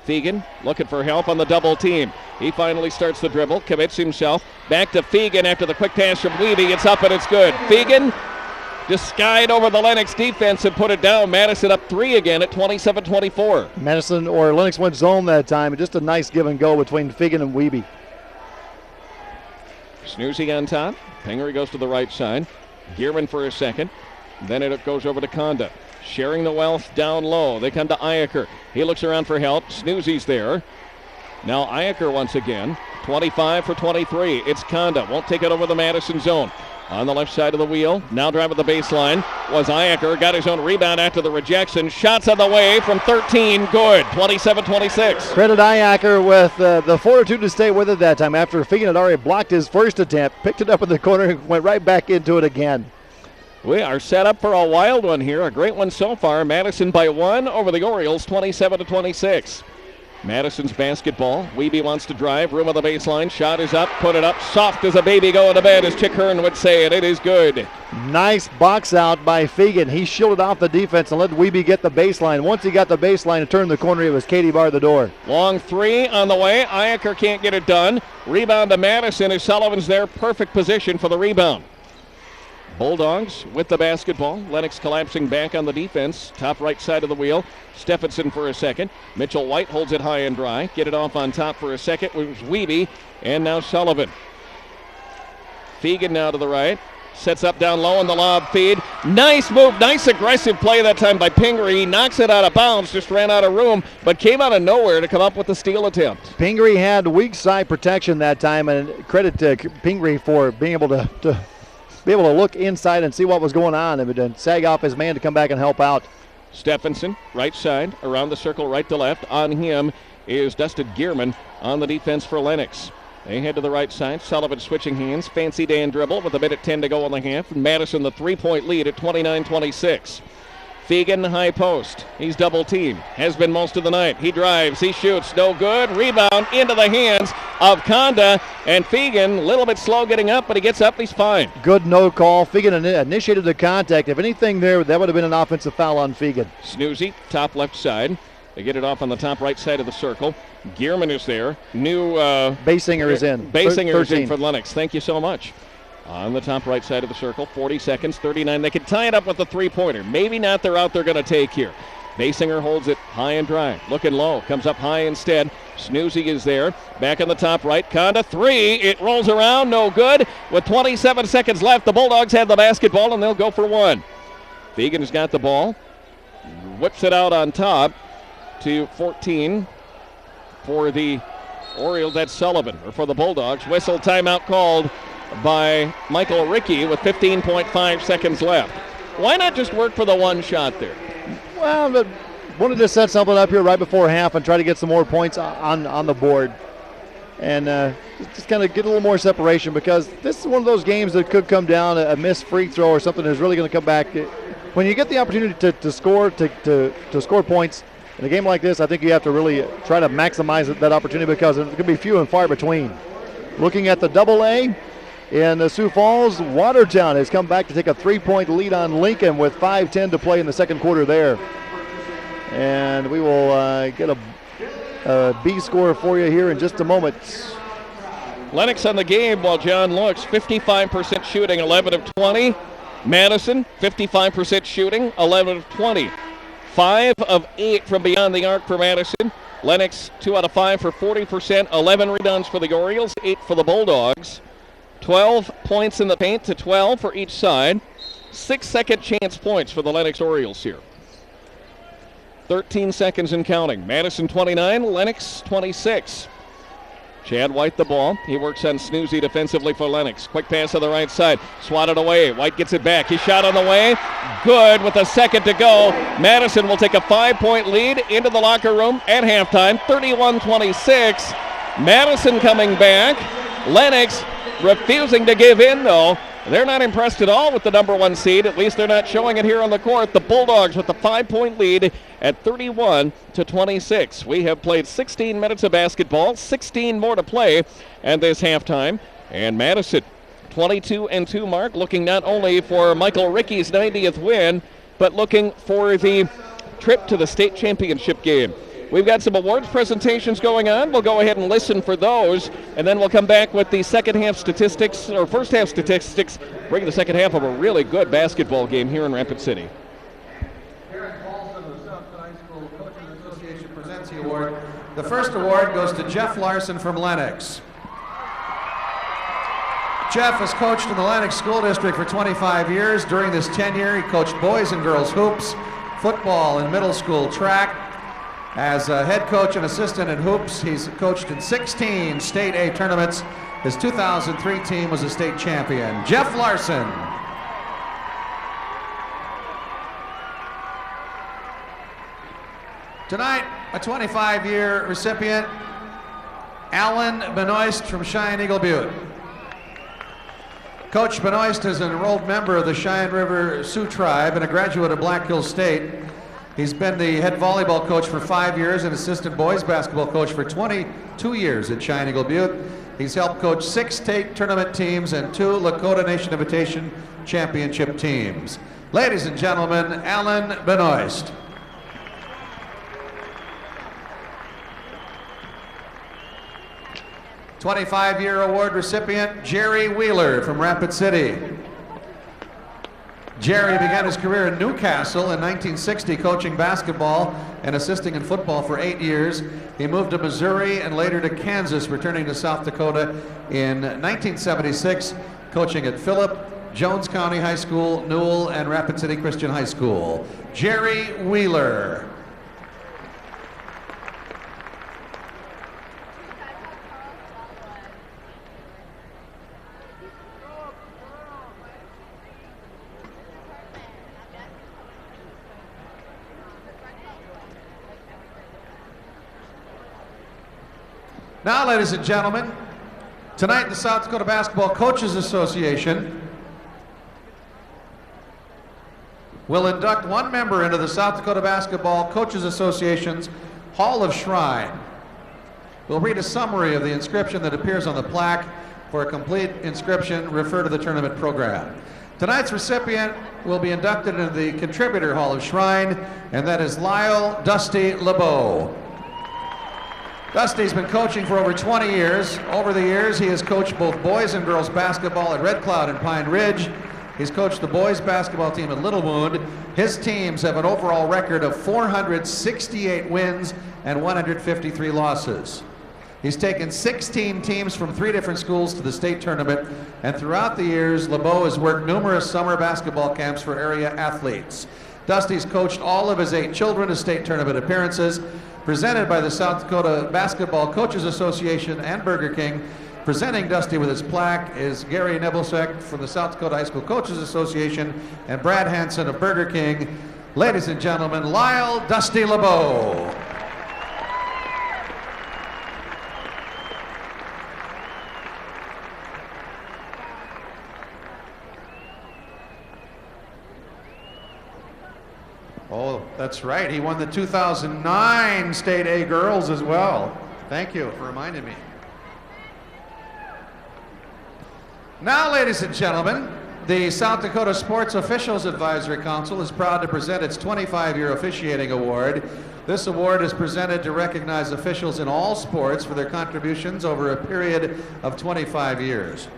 Fegan looking for help on the double team. He finally starts the dribble, commits himself. Back to Fegan after the quick pass from Levy. It's up and it's good. Fegan just skied over the Lennox defense and put it down. Madison up 3 again at 27-24. Madison or Lennox went zone that time. Just a nice give and go between Fegan and Wiebe. Snoozy on top. Pingree goes to the right side. Gearman for a second. Then it goes over to Conda. Sharing the wealth down low. They come to Iaker. He looks around for help. Snoozy's there. Now Iaker once again. 25 for 23. It's Conda. Won't take it over the Madison zone. On the left side of the wheel. Now driving the baseline was Iaker. Got his own rebound after the rejection. Shots on the way from 13. Good. 27-26. Credit Iaker with the fortitude to stay with it that time after Fegan had already blocked his first attempt. Picked it up in the corner and went right back into it again. We are set up for a wild one here. A great one so far. Madison by 1 over the Orioles. 27-26. Madison's basketball. Wiebe wants to drive. Room on the baseline. Shot is up. Put it up. Soft as a baby going to bed, as Chick Hearn would say it. It is good. Nice box out by Fegan. He shielded off the defense and let Wiebe get the baseline. Once he got the baseline and turned the corner, it was Katie bar the door. Long three on the way. Iaker can't get it done. Rebound to Madison as Sullivan's there. Perfect position for the rebound. Bulldogs with the basketball. Lennox collapsing back on the defense. Top right side of the wheel. Stephenson for a second. Mitchell White holds it high and dry. Get it off on top for a second. It was Wiebe. And now Sullivan. Fegan now to the right. Sets up down low on the lob feed. Nice move. Nice aggressive play that time by Pingree. He knocks it out of bounds. Just ran out of room. But came out of nowhere to come up with the steal attempt. Pingree had weak side protection that time. And credit to Pingree for being able to be able to look inside and see what was going on and then sag off his man to come back and help out. Stephenson, right side, around the circle, right to left. On him is Dustin Gearman on the defense for Lennox. They head to the right side. Sullivan switching hands. Fancy Dan dribble with a minute 10 to go in the half. Madison the three-point lead at 29-26. Fegan high post. He's double teamed. Has been most of the night. He drives. He shoots. No good. Rebound into the hands of Conda. And Fegan, a little bit slow getting up, but he gets up. He's fine. Good no call. Fegan initiated the contact. If anything there, that would have been an offensive foul on Fegan. Snoozy, top left side. They get it off on the top right side of the circle. Gearman is there. New Basinger is in. Basinger is in for Lennox. Thank you so much. On the top right side of the circle, 40 seconds, 39. They can tie it up with a three-pointer. Maybe not the route they're going to take here. Basinger holds it high and dry. Looking low. Comes up high instead. Snoozy is there. Back on the top right. Conda, three. It rolls around. No good. With 27 seconds left, the Bulldogs have the basketball, and they'll go for one. Fegan's got the ball. Whips it out on top to 14 for the Orioles. That's Sullivan, or for the Bulldogs. Whistle timeout called by Michael Rickey with 15.5 seconds left. Why not just work for the one shot there? Well, but wanted to set something up here right before half and try to get some more points on the board. And just kind of get a little more separation, because this is one of those games that could come down a missed free throw or something that's really going to come back. When you get the opportunity to score points in a game like this, I think you have to really try to maximize that opportunity, because it could be few and far between. Looking at the AA, in Sioux Falls, Watertown has come back to take a 3-point lead on Lincoln with 5:10 to play in the second quarter there. And we will get a B score for you here in just a moment. Lennox on the game while John looks. 55% shooting, 11 of 20. Madison, 55% shooting, 11 of 20. 5 of 8 from beyond the arc for Madison. Lennox, 2 out of 5 for 40%. 11 rebounds for the Orioles, 8 for the Bulldogs. 12 points in the paint to 12 for each side. 6 second chance points for the Lennox Orioles here. 13 seconds and counting. Madison 29, Lennox 26. Chad White the ball. He works on Snoozy defensively for Lennox. Quick pass on the right side. Swatted away. White gets it back. His shot on the way. Good with a second to go. Madison will take a 5-point lead into the locker room at halftime. 31-26. Madison coming back. Lennox refusing to give in, though. They're not impressed at all with the number 1 seed. At least they're not showing it here on the court. The Bulldogs with the 5-point lead at 31-26. We have played 16 minutes of basketball, 16 more to play at this halftime. And Madison, 22-2 mark, looking not only for Michael Rickey's 90th win, but looking for the trip to the state championship game. We've got some awards presentations going on. We'll go ahead and listen for those, and then we'll come back with the second half statistics, or first half statistics, bring the second half of a really good basketball game here in Rapid City. Aaron Paulson of the South High School Coaches Association presents the award. The first award goes to Jeff Larson from Lennox. Jeff has coached in the Lennox School District for 25 years. During this tenure, he coached boys and girls hoops, football, and middle school track. As a head coach and assistant in hoops, he's coached in 16 State A tournaments. His 2003 team was a state champion. Jeff Larson. Tonight, a 25-year recipient, Alan Benoist from Cheyenne Eagle Butte. Coach Benoist is an enrolled member of the Cheyenne River Sioux Tribe and a graduate of Black Hills State. He's been the head volleyball coach for 5 years and assistant boys basketball coach for 22 years at Cheyenne Eagle Butte. He's helped coach 6 state tournament teams and 2 Lakota Nation Invitation Championship teams. Ladies and gentlemen, Alan Benoist. '25-year award recipient, Jerry Wheeler from Rapid City. Jerry began his career in Newcastle in 1960, coaching basketball and assisting in football for 8 years. He moved to Missouri and later to Kansas, returning to South Dakota in 1976, coaching at Phillip, Jones County High School, Newell, and Rapid City Christian High School. Jerry Wheeler. Now, ladies and gentlemen, tonight the South Dakota Basketball Coaches Association will induct one member into the South Dakota Basketball Coaches Association's Hall of Shrine. We'll read a summary of the inscription that appears on the plaque. For a complete inscription, refer to the tournament program. Tonight's recipient will be inducted into the Contributor Hall of Shrine, and that is Lyle Dusty LeBeau. Dusty's been coaching for over 20 years. Over the years, he has coached both boys and girls basketball at Red Cloud and Pine Ridge. He's coached the boys basketball team at Little Wound. His teams have an overall record of 468 wins and 153 losses. He's taken 16 teams from 3 different schools to the state tournament, and throughout the years, LeBeau has worked numerous summer basketball camps for area athletes. Dusty's coached all of his 8 children to state tournament appearances. Presented by the South Dakota Basketball Coaches Association and Burger King. Presenting Dusty with his plaque is Gary Nebelschek from the South Dakota High School Coaches Association and Brad Hansen of Burger King. Ladies and gentlemen, Lyle Dusty LeBeau. Oh, that's right. He won the 2009 State A Girls as well. Thank you for reminding me. Now, ladies and gentlemen, the South Dakota Sports Officials Advisory Council is proud to present its 25-year officiating award. This award is presented to recognize officials in all sports for their contributions over a period of 25 years.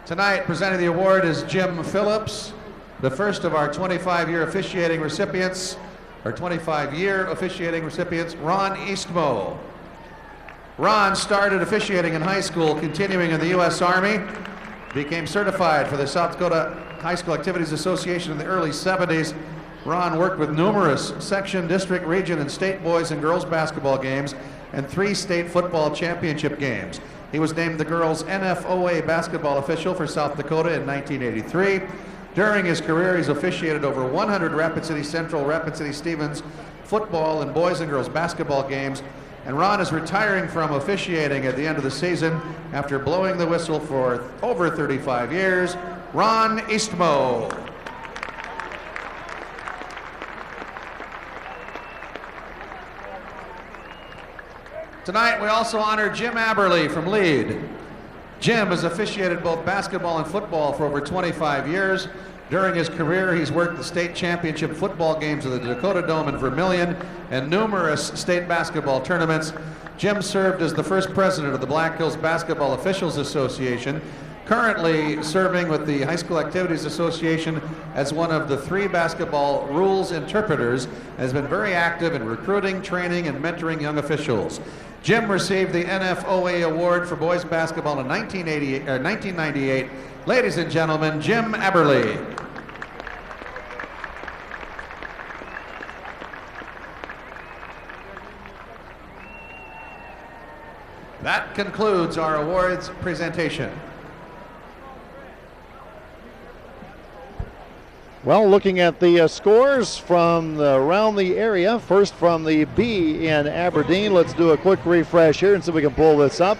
Tonight, presenting the award is Jim Phillips, the first of our 25-year officiating recipients, Ron Eastmo. Ron started officiating in high school, continuing in the U.S. Army, became certified for the South Dakota High School Activities Association in the early 70s. Ron worked with numerous section, district, region, and state boys and girls basketball games and 3 state football championship games. He was named the girls' NFOA basketball official for South Dakota in 1983. During his career, he's officiated over 100 Rapid City Central, Rapid City Stevens football and boys and girls basketball games. And Ron is retiring from officiating at the end of the season after blowing the whistle for over 35 years. Ron Eastmo. Tonight, we also honor Jim Aberly from Lead. Jim has officiated both basketball and football for over 25 years. During his career, he's worked the state championship football games of the Dakota Dome in Vermilion and numerous state basketball tournaments. Jim served as the first president of the Black Hills Basketball Officials Association, currently serving with the High School Activities Association as one of the 3 basketball rules interpreters, has been very active in recruiting, training, and mentoring young officials. Jim received the NFOA Award for boys basketball in 1998. Ladies and gentlemen, Jim Aberle. That concludes our awards presentation. Well, looking at the scores from around the area, first from the B in Aberdeen. Let's do a quick refresh here and see if we can pull this up.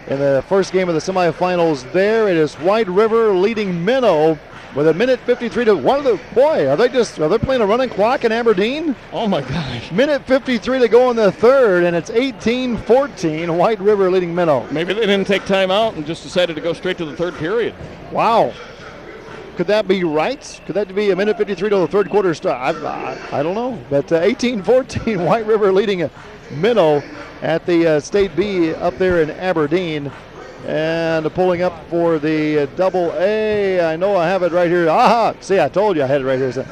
In the first game of the semifinals there, it is White River leading Minnow with a minute 53 to one of the, boy, are they playing a running clock in Aberdeen? Oh my gosh. Minute 53 to go in the third, and it's 18-14, White River leading Minnow. Maybe they didn't take time out and just decided to go straight to the third period. Wow. Could that be right? Could that be a minute 53 to the third quarter start? I don't know. But 18-14, White River leading Minnow at the State B up there in Aberdeen. And pulling up for the double A. I know I have it right here. Aha! See, I told you I had it right here.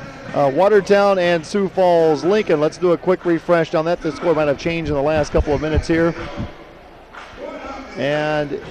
Watertown and Sioux Falls Lincoln. Let's do a quick refresh on that. The score might have changed in the last couple of minutes here. And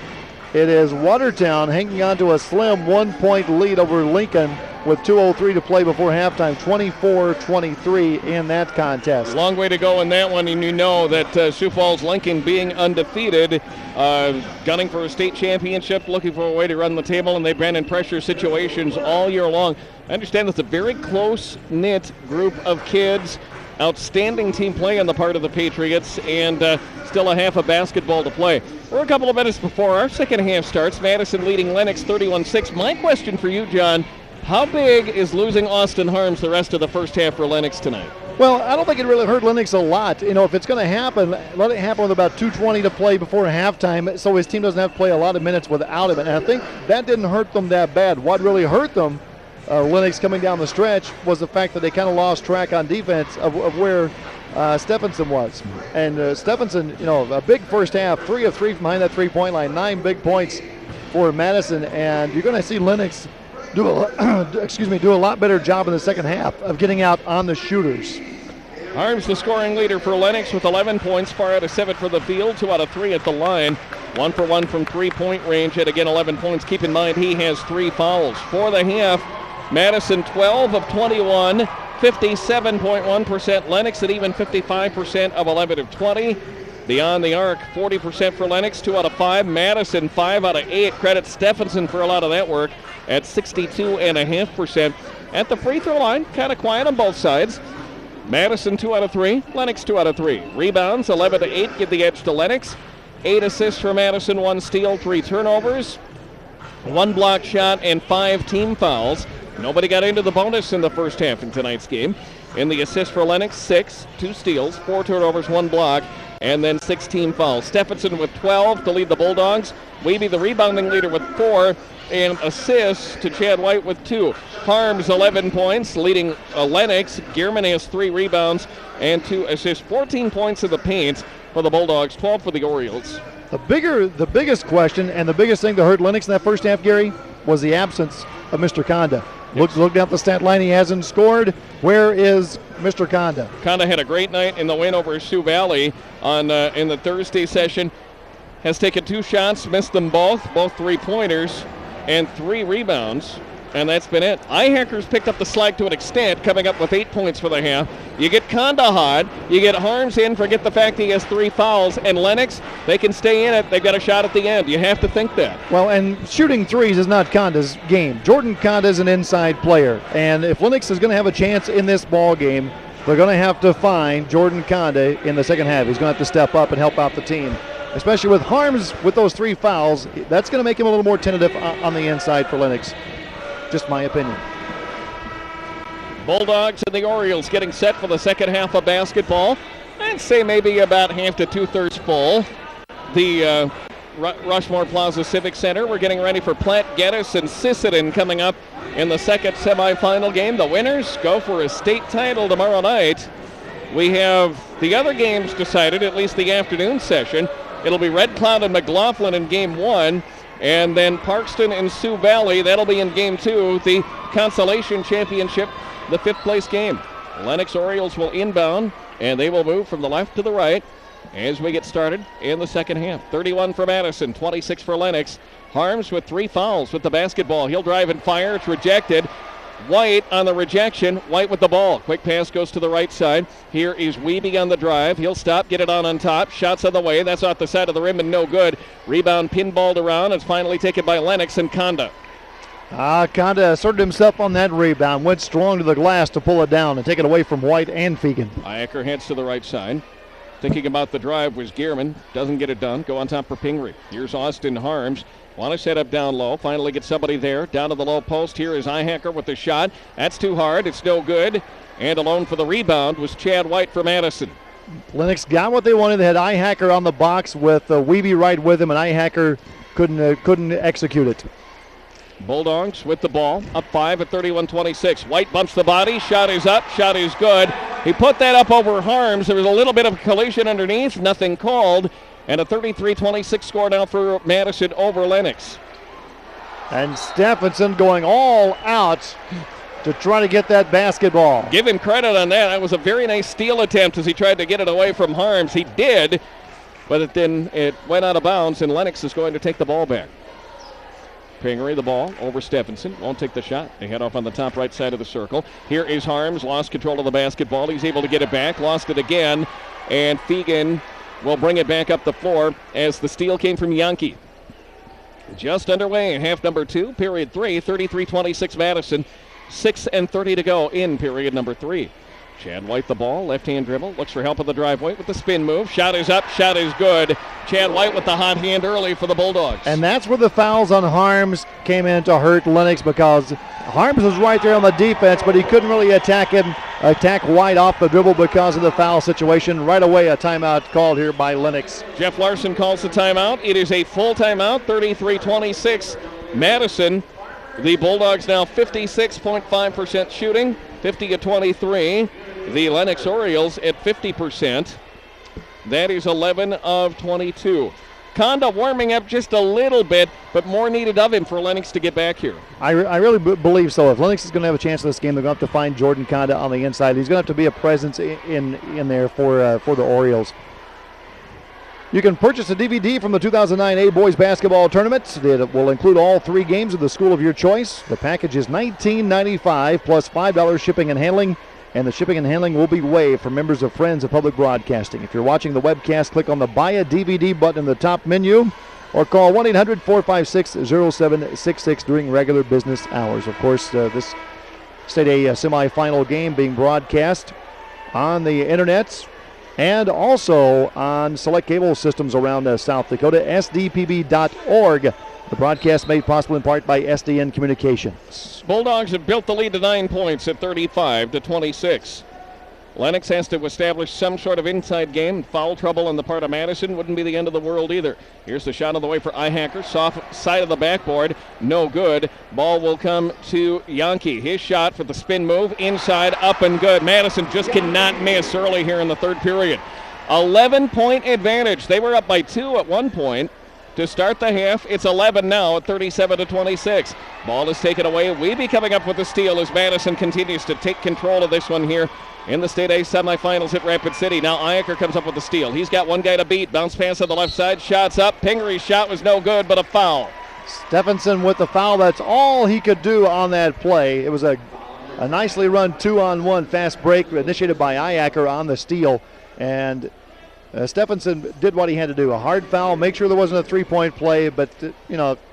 it is Watertown hanging on to a slim 1-point lead over Lincoln with 2:03 to play before halftime, 24-23 in that contest. Long way to go in that one, and you know that Sioux Falls Lincoln being undefeated, gunning for a state championship, looking for a way to run the table, and they've been in pressure situations all year long. I understand that's a very close-knit group of kids. Outstanding team play on the part of the Patriots, and still a half of basketball to play. We're a couple of minutes before our second half starts. Madison leading Lennox 31-6. My question for you, John, how big is losing Austin Harms the rest of the first half for Lennox tonight? Well, I don't think it really hurt Lennox a lot. You know, if it's going to happen, let it happen with about 2:20 to play before halftime, so his team doesn't have to play a lot of minutes without him. And I think that didn't hurt them that bad. What really hurt them, Lennox coming down the stretch, was the fact that they kind of lost track on defense of where Stephenson was. And Stephenson, you know, a big first half, 3 of 3 behind that three-point line, 9 big points for Madison, and you're going to see Lennox do a lot better job in the second half of getting out on the shooters. Harms the scoring leader for Lennox with 11 points, 4 out of 7 for the field, 2 out of 3 at the line, 1 for 1 from three-point range, and again 11 points. Keep in mind he has 3 fouls. For the half, Madison 12 of 21, 57.1%. Lennox at even 55% of 11 of 20. Beyond the arc, 40% for Lennox, 2 out of 5. Madison, 5 out of 8. Credit Stephenson for a lot of that work at 62.5%. At the free throw line, kind of quiet on both sides. Madison 2 out of 3, Lennox 2 out of 3. Rebounds 11 to 8, give the edge to Lennox. 8 assists for Madison, 1 steal, 3 turnovers, 1 block shot, and 5 team fouls. Nobody got into the bonus in the first half in tonight's game. In the assist for Lennox, 6, 2 steals, 4 turnovers, 1 block, and then 6 team fouls. Stephenson with 12 to lead the Bulldogs. Weeby the rebounding leader with 4, and assists to Chad White with 2. Harms 11 points, leading Lennox. Gearman has 3 rebounds and 2 assists. 14 points in the paint for the Bulldogs, 12 for the Orioles. The biggest question and the biggest thing that hurt Lennox in that first half, Gary, was the absence of Mr. Conda. Look down the stat line, he hasn't scored. Where is Mr. Conda? Conda had a great night in the win over Sioux Valley on in the Thursday session. Has taken 2 shots, missed them both 3-pointers, and 3 rebounds, and that's been it. Hackers picked up the slack to an extent, coming up with 8 points for the half. You get Conda hot, you get Harms in, forget the fact he has 3 fouls, and Lennox, they can stay in it. They've got a shot at the end. You have to think that. Well, and shooting threes is not Conda's game. Jordan Conda is an inside player, and if Lennox is going to have a chance in this ball game, they're going to have to find Jordan Conda in the second half. He's going to have to step up and help out the team. Especially with Harms with those 3 fouls, that's going to make him a little more tentative on the inside for Lennox. Just my opinion. Bulldogs and the Orioles getting set for the second half of basketball. I'd say maybe about half to 2/3 full. The Rushmore Plaza Civic Center. We're getting ready for Platte Geddes and Sisseton coming up in the second semifinal game. The winners go for a state title tomorrow night. We have the other games decided, at least the afternoon session. It'll be Red Cloud and McLaughlin in Game 1, and then Parkston and Sioux Valley. That'll be in Game 2, the Consolation Championship, the 5th place game. Lennox Orioles will inbound, and they will move from the left to the right. as we get started in the second half. 31 for Madison, 26 for Lennox. Harms with 3 fouls with the basketball. He'll drive and fire. It's rejected. White on the rejection. White with the ball. Quick pass goes to the right side. Here is Wiebe on the drive. He'll stop, get it on top. Shots on the way. That's off the side of the rim and no good. Rebound pinballed around. It's finally taken by Lennox and Conda. Conda asserted himself on that rebound. Went strong to the glass to pull it down and take it away from White and Fegan. Iacker heads to the right side. Thinking about the drive was Gearman. Doesn't get it done. Go on top for Pingree. Here's Austin Harms. Want to set up down low. Finally get somebody there. Down to the low post. Here is Iacker with the shot. That's too hard. It's no good. And alone for the rebound was Chad White for Madison. Lennox got what they wanted. They had Iacker on the box with Wiebe right with him, and Iacker couldn't execute it. Bulldogs with the ball, up 5 at 31-26. White bumps the body, shot is up, shot is good. He put that up over Harms. There was a little bit of collision underneath, nothing called, and a 33-26 score now for Madison over Lennox. And Stephenson going all out to try to get that basketball. Give him credit on that. That was a very nice steal attempt as he tried to get it away from Harms. He did, but it went out of bounds, and Lennox is going to take the ball back. Pingree the ball over Stephenson. Won't take the shot. They head off on the top right side of the circle. Here is Harms. Lost control of the basketball. He's able to get it back. Lost it again. And Fegan will bring it back up the floor as the steal came from Yankee. Just underway in half number 2, period 3. 33-26 Madison. 6:30 to go in period number 3. Chad White the ball, left-hand dribble, looks for help on the drive. White with the spin move. Shot is up, shot is good. Chad White with the hot hand early for the Bulldogs. And that's where the fouls on Harms came in to hurt Lennox, because Harms was right there on the defense, but he couldn't really attack White off the dribble because of the foul situation. Right away, a timeout called here by Lennox. Jeff Larson calls the timeout. It is a full timeout, 33-26 Madison. The Bulldogs now 56.5% shooting, 50-23. The Lennox Orioles at 50%. That is 11 of 22. Conda warming up just a little bit, but more needed of him for Lennox to get back here. I really believe so. If Lennox is going to have a chance in this game, they're going to have to find Jordan Conda on the inside. He's going to have to be a presence in there for the Orioles. You can purchase a DVD from the 2009 A Boys Basketball Tournament. It will include all 3 games of the school of your choice. The package is $19.95 plus $5 shipping and handling, and the shipping and handling will be waived for members of Friends of Public Broadcasting. If you're watching the webcast, click on the Buy a DVD button in the top menu or call 1-800-456-0766 during regular business hours. Of course, this State A semifinal game being broadcast on the internet and also on select cable systems around South Dakota, sdpb.org. The broadcast made possible in part by SDN Communications. Bulldogs have built the lead to 9 points at 35-26. Lennox has to establish some sort of inside game. Foul trouble on the part of Madison wouldn't be the end of the world either. Here's the shot on the way for Iacker. Soft side of the backboard. No good. Ball will come to Yankee. His shot for the spin move. Inside, up and good. Madison just cannot miss early here in the third period. 11-point advantage. They were up by 2 at one point. To start the half, it's 11 now at 37-26. Ball is taken away. Wiebe coming up with the steal as Madison continues to take control of this one here in the State A semifinals at Rapid City. Now Iacker comes up with the steal. He's got one guy to beat. Bounce pass on the left side. Shots up. Pingery's shot was no good, but a foul. Stephenson with the foul. That's all he could do on that play. It was a nicely run 2-on-1 fast break initiated by Iacker on the steal. And Stephenson did what he had to do. A hard foul, make sure there wasn't a three-point play, but,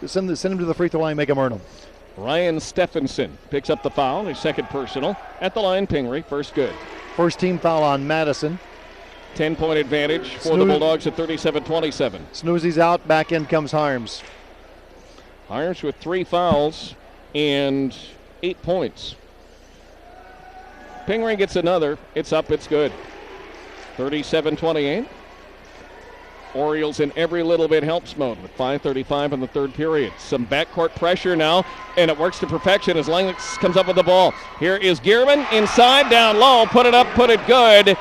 send him to the free throw line, make him earn them. Ryan Stephenson picks up the foul, his second personal. At the line, Pingree, first good. First team foul on Madison. 10-point advantage for the Bulldogs at 37-27. Snoozy's out, back in comes Harms. Harms with 3 fouls and 8 points. Pingree gets another. It's up, it's good. 37-28. Orioles in every little bit helps mode with 5:35 in the third period. Some backcourt pressure now, and it works to perfection as Lennox comes up with the ball. Here is Gearman inside, down low, put it up, put it good.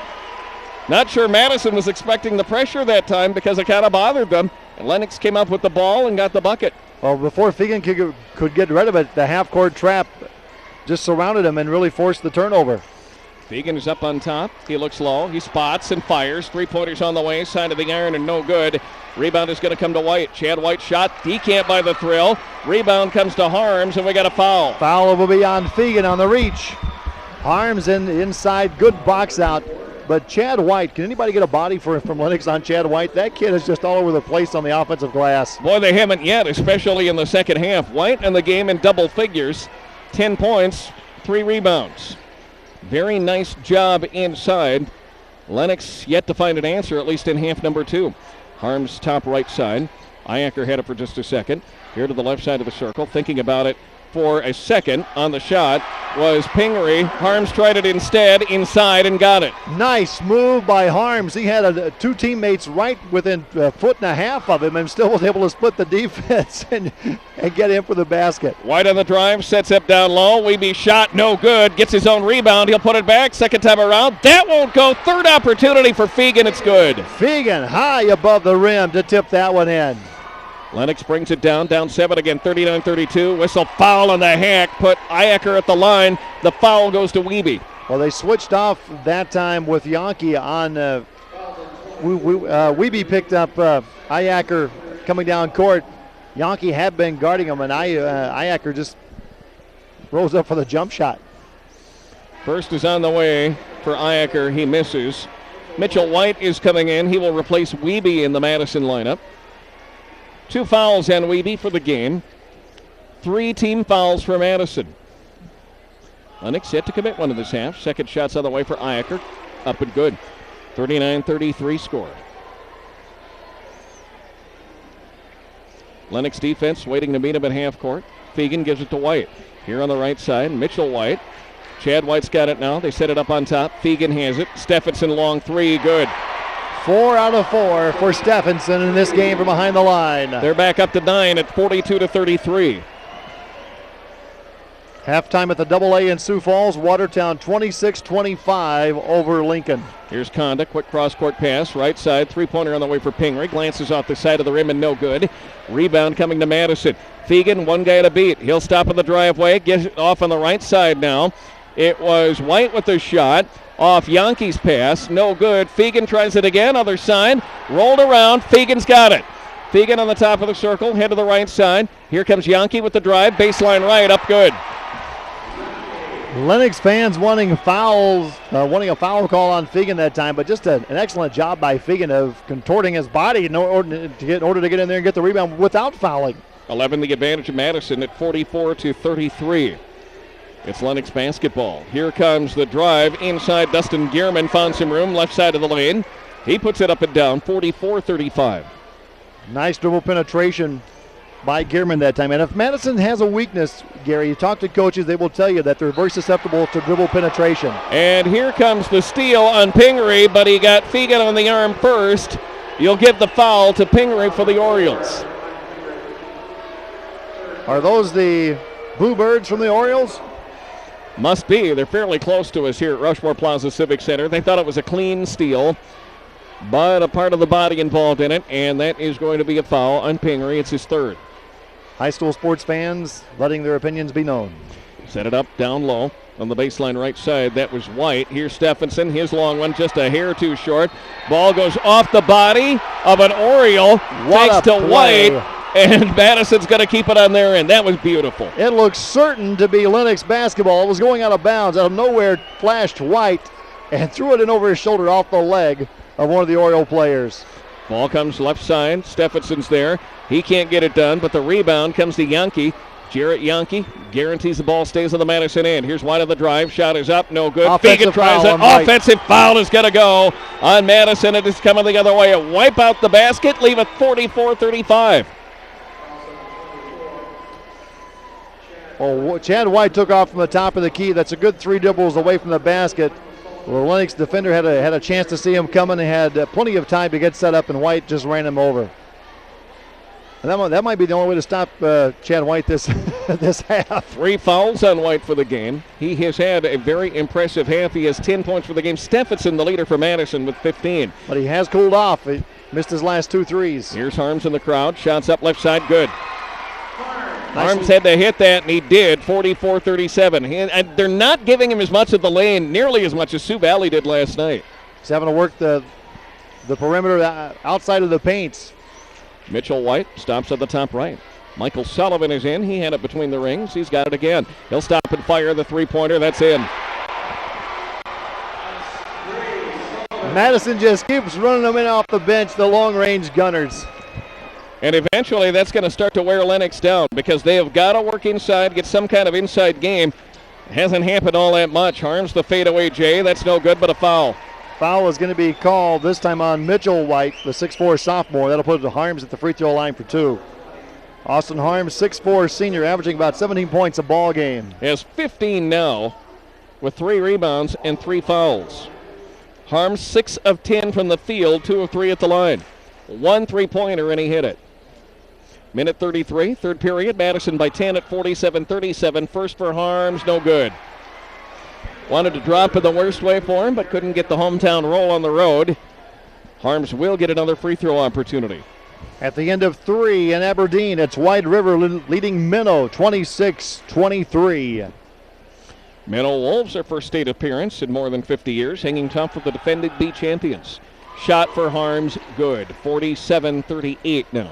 Not sure Madison was expecting the pressure that time because it kind of bothered them. And Lennox came up with the ball and got the bucket. Well, before Fegan could get rid of it, the half-court trap just surrounded him and really forced the turnover. Fegan is up on top. He looks low. He spots and fires. Three-pointers on the way. Side of the iron and no good. Rebound is going to come to White. Chad White shot. He can't buy the thrill. Rebound comes to Harms, and we got a foul. Foul will be on Fegan on the reach. Harms inside. Good box out. But Chad White, can anybody get a body from Lennox on Chad White? That kid is just all over the place on the offensive glass. Boy, they haven't yet, especially in the second half. White in the game in double figures. 10 points, 3 rebounds. Very nice job inside. Lennox yet to find an answer, at least in half number 2. Harms top right side. Iacker had it for just a second. Here to the left side of the circle, thinking about it for a second on the shot was Pingery. Harms tried it instead inside and got it. Nice move by Harms. He had 2 teammates right within a foot and a half of him and still was able to split the defense and get in for the basket. White on the drive, sets up down low. Weeby shot, no good. Gets his own rebound. He'll put it back. Second time around. That won't go. Third opportunity for Fegan. It's good. Fegan high above the rim to tip that one in. Lennox brings it down 7 again, 39-32. Whistle, foul on the hack, put Iacker at the line. The foul goes to Weeby. Well, they switched off that time with Yankee on. Weeby picked up Iacker coming down court. Yankee had been guarding him, and Iacker just rose up for the jump shot. First is on the way for Iacker. He misses. Mitchell White is coming in. He will replace Weeby in the Madison lineup. 2 fouls on Weeby for the game. 3 team fouls for Madison. Lennox yet to commit one in this half. Second shot's on the way for Iacker. Up and good. 39-33 score. Lennox defense waiting to meet him at half court. Fegan gives it to White. Here on the right side, Mitchell White. Chad White's got it now. They set it up on top. Fegan has it. Stephenson long 3, good. 4 out of 4 for Stephenson in this game from behind the line. They're back up to 9 at 42-33. Halftime at the AA in Sioux Falls. Watertown 26-25 over Lincoln. Here's Conda, quick cross-court pass, right side, three-pointer on the way for Pingery. Glances off the side of the rim and no good. Rebound coming to Madison. Fegan, one guy to beat. He'll stop in the driveway, gets it off on the right side now. It was White with the shot. Off Yankee's pass, no good. Fegan tries it again, other side. Rolled around, Fegan's got it. Fegan on the top of the circle, head to the right side. Here comes Yankee with the drive, baseline right, up good. Lennox fans wanting fouls, wanting a foul call on Fegan that time, but just an excellent job by Fegan of contorting his body in order to get in there and get the rebound without fouling. 11 the advantage of Madison at 44-33. It's Lennox basketball. Here comes the drive inside. Dustin Gehrman found some room left side of the lane. He puts it up and down, 44-35. Nice dribble penetration by Gehrman that time. And if Madison has a weakness, Gary, you talk to coaches, they will tell you that they're very susceptible to dribble penetration. And here comes the steal on Pingery, but he got Fegan on the arm first. You'll give the foul to Pingery for the Orioles. Are those the Bluebirds from the Orioles? Must be. They're fairly close to us here at Rushmore Plaza Civic Center. They thought it was a clean steal, but a part of the body involved in it, and that is going to be a foul on Pingery. It's his third. High school sports fans letting their opinions be known. Set it up down low on the baseline right side. That was White. Here's Stephenson. His long one just a hair too short. Ball goes off the body of an Oriole. Thanks to White. And Madison's going to keep it on their end. That was beautiful. It looks certain to be Lennox basketball. It was going out of bounds. Out of nowhere, flashed White and threw it in over his shoulder off the leg of one of the Oriole players. Ball comes left side. Stephenson's there. He can't get it done, but the rebound comes to Yankee. Jarrett Yankee guarantees the ball stays on the Madison end. Here's White on the drive. Shot is up. No good. Fegan tries it. Offensive foul is going to go on Madison. It is coming the other way. Wipe out the basket. Leave it 44-35. Well, Chad White took off from the top of the key. That's a good 3 dribbles away from the basket. Well, Lennox defender had a chance to see him coming and had plenty of time to get set up, and White just ran him over. And that might be the only way to stop Chad White this half. 3 fouls on White for the game. He has had a very impressive half. He has 10 points for the game. Stephenson, the leader for Madison, with 15. But he has cooled off. He missed his last 2 threes. Here's Harms in the crowd. Shots up left side, good. Harms had to hit that, and he did, 44-37. And they're not giving him as much of the lane, nearly as much as Sioux Valley did last night. He's having to work the perimeter outside of the paints. Mitchell White stops at the top right. Michael Sullivan is in. He had it between the rings. He's got it again. He'll stop and fire the three-pointer. That's in. Madison just keeps running them in off the bench, the long-range gunners. And eventually that's going to start to wear Lennox down because they have got to work inside, get some kind of inside game. It hasn't happened all that much. Harms the fadeaway J. That's no good, but a foul. Foul is going to be called this time on Mitchell White, the 6'4 sophomore. That'll put Harms at the free throw line for 2. Austin Harms, 6'4 senior, averaging about 17 points a ball game. He has 15 now with 3 rebounds and 3 fouls. Harms 6 of 10 from the field, 2 of 3 at the line. 1 3-pointer, and he hit it. Minute 33, third period. Madison by 10 at 47-37. First for Harms, no good. Wanted to drop in the worst way for him, but couldn't get the hometown roll on the road. Harms will get another free throw opportunity. At the end of 3 in Aberdeen, it's Wide River leading Minnow 26-23. Minnow Wolves, their first state appearance in more than 50 years, hanging tough with the defending B champions. Shot for Harms, good. 47-38 now.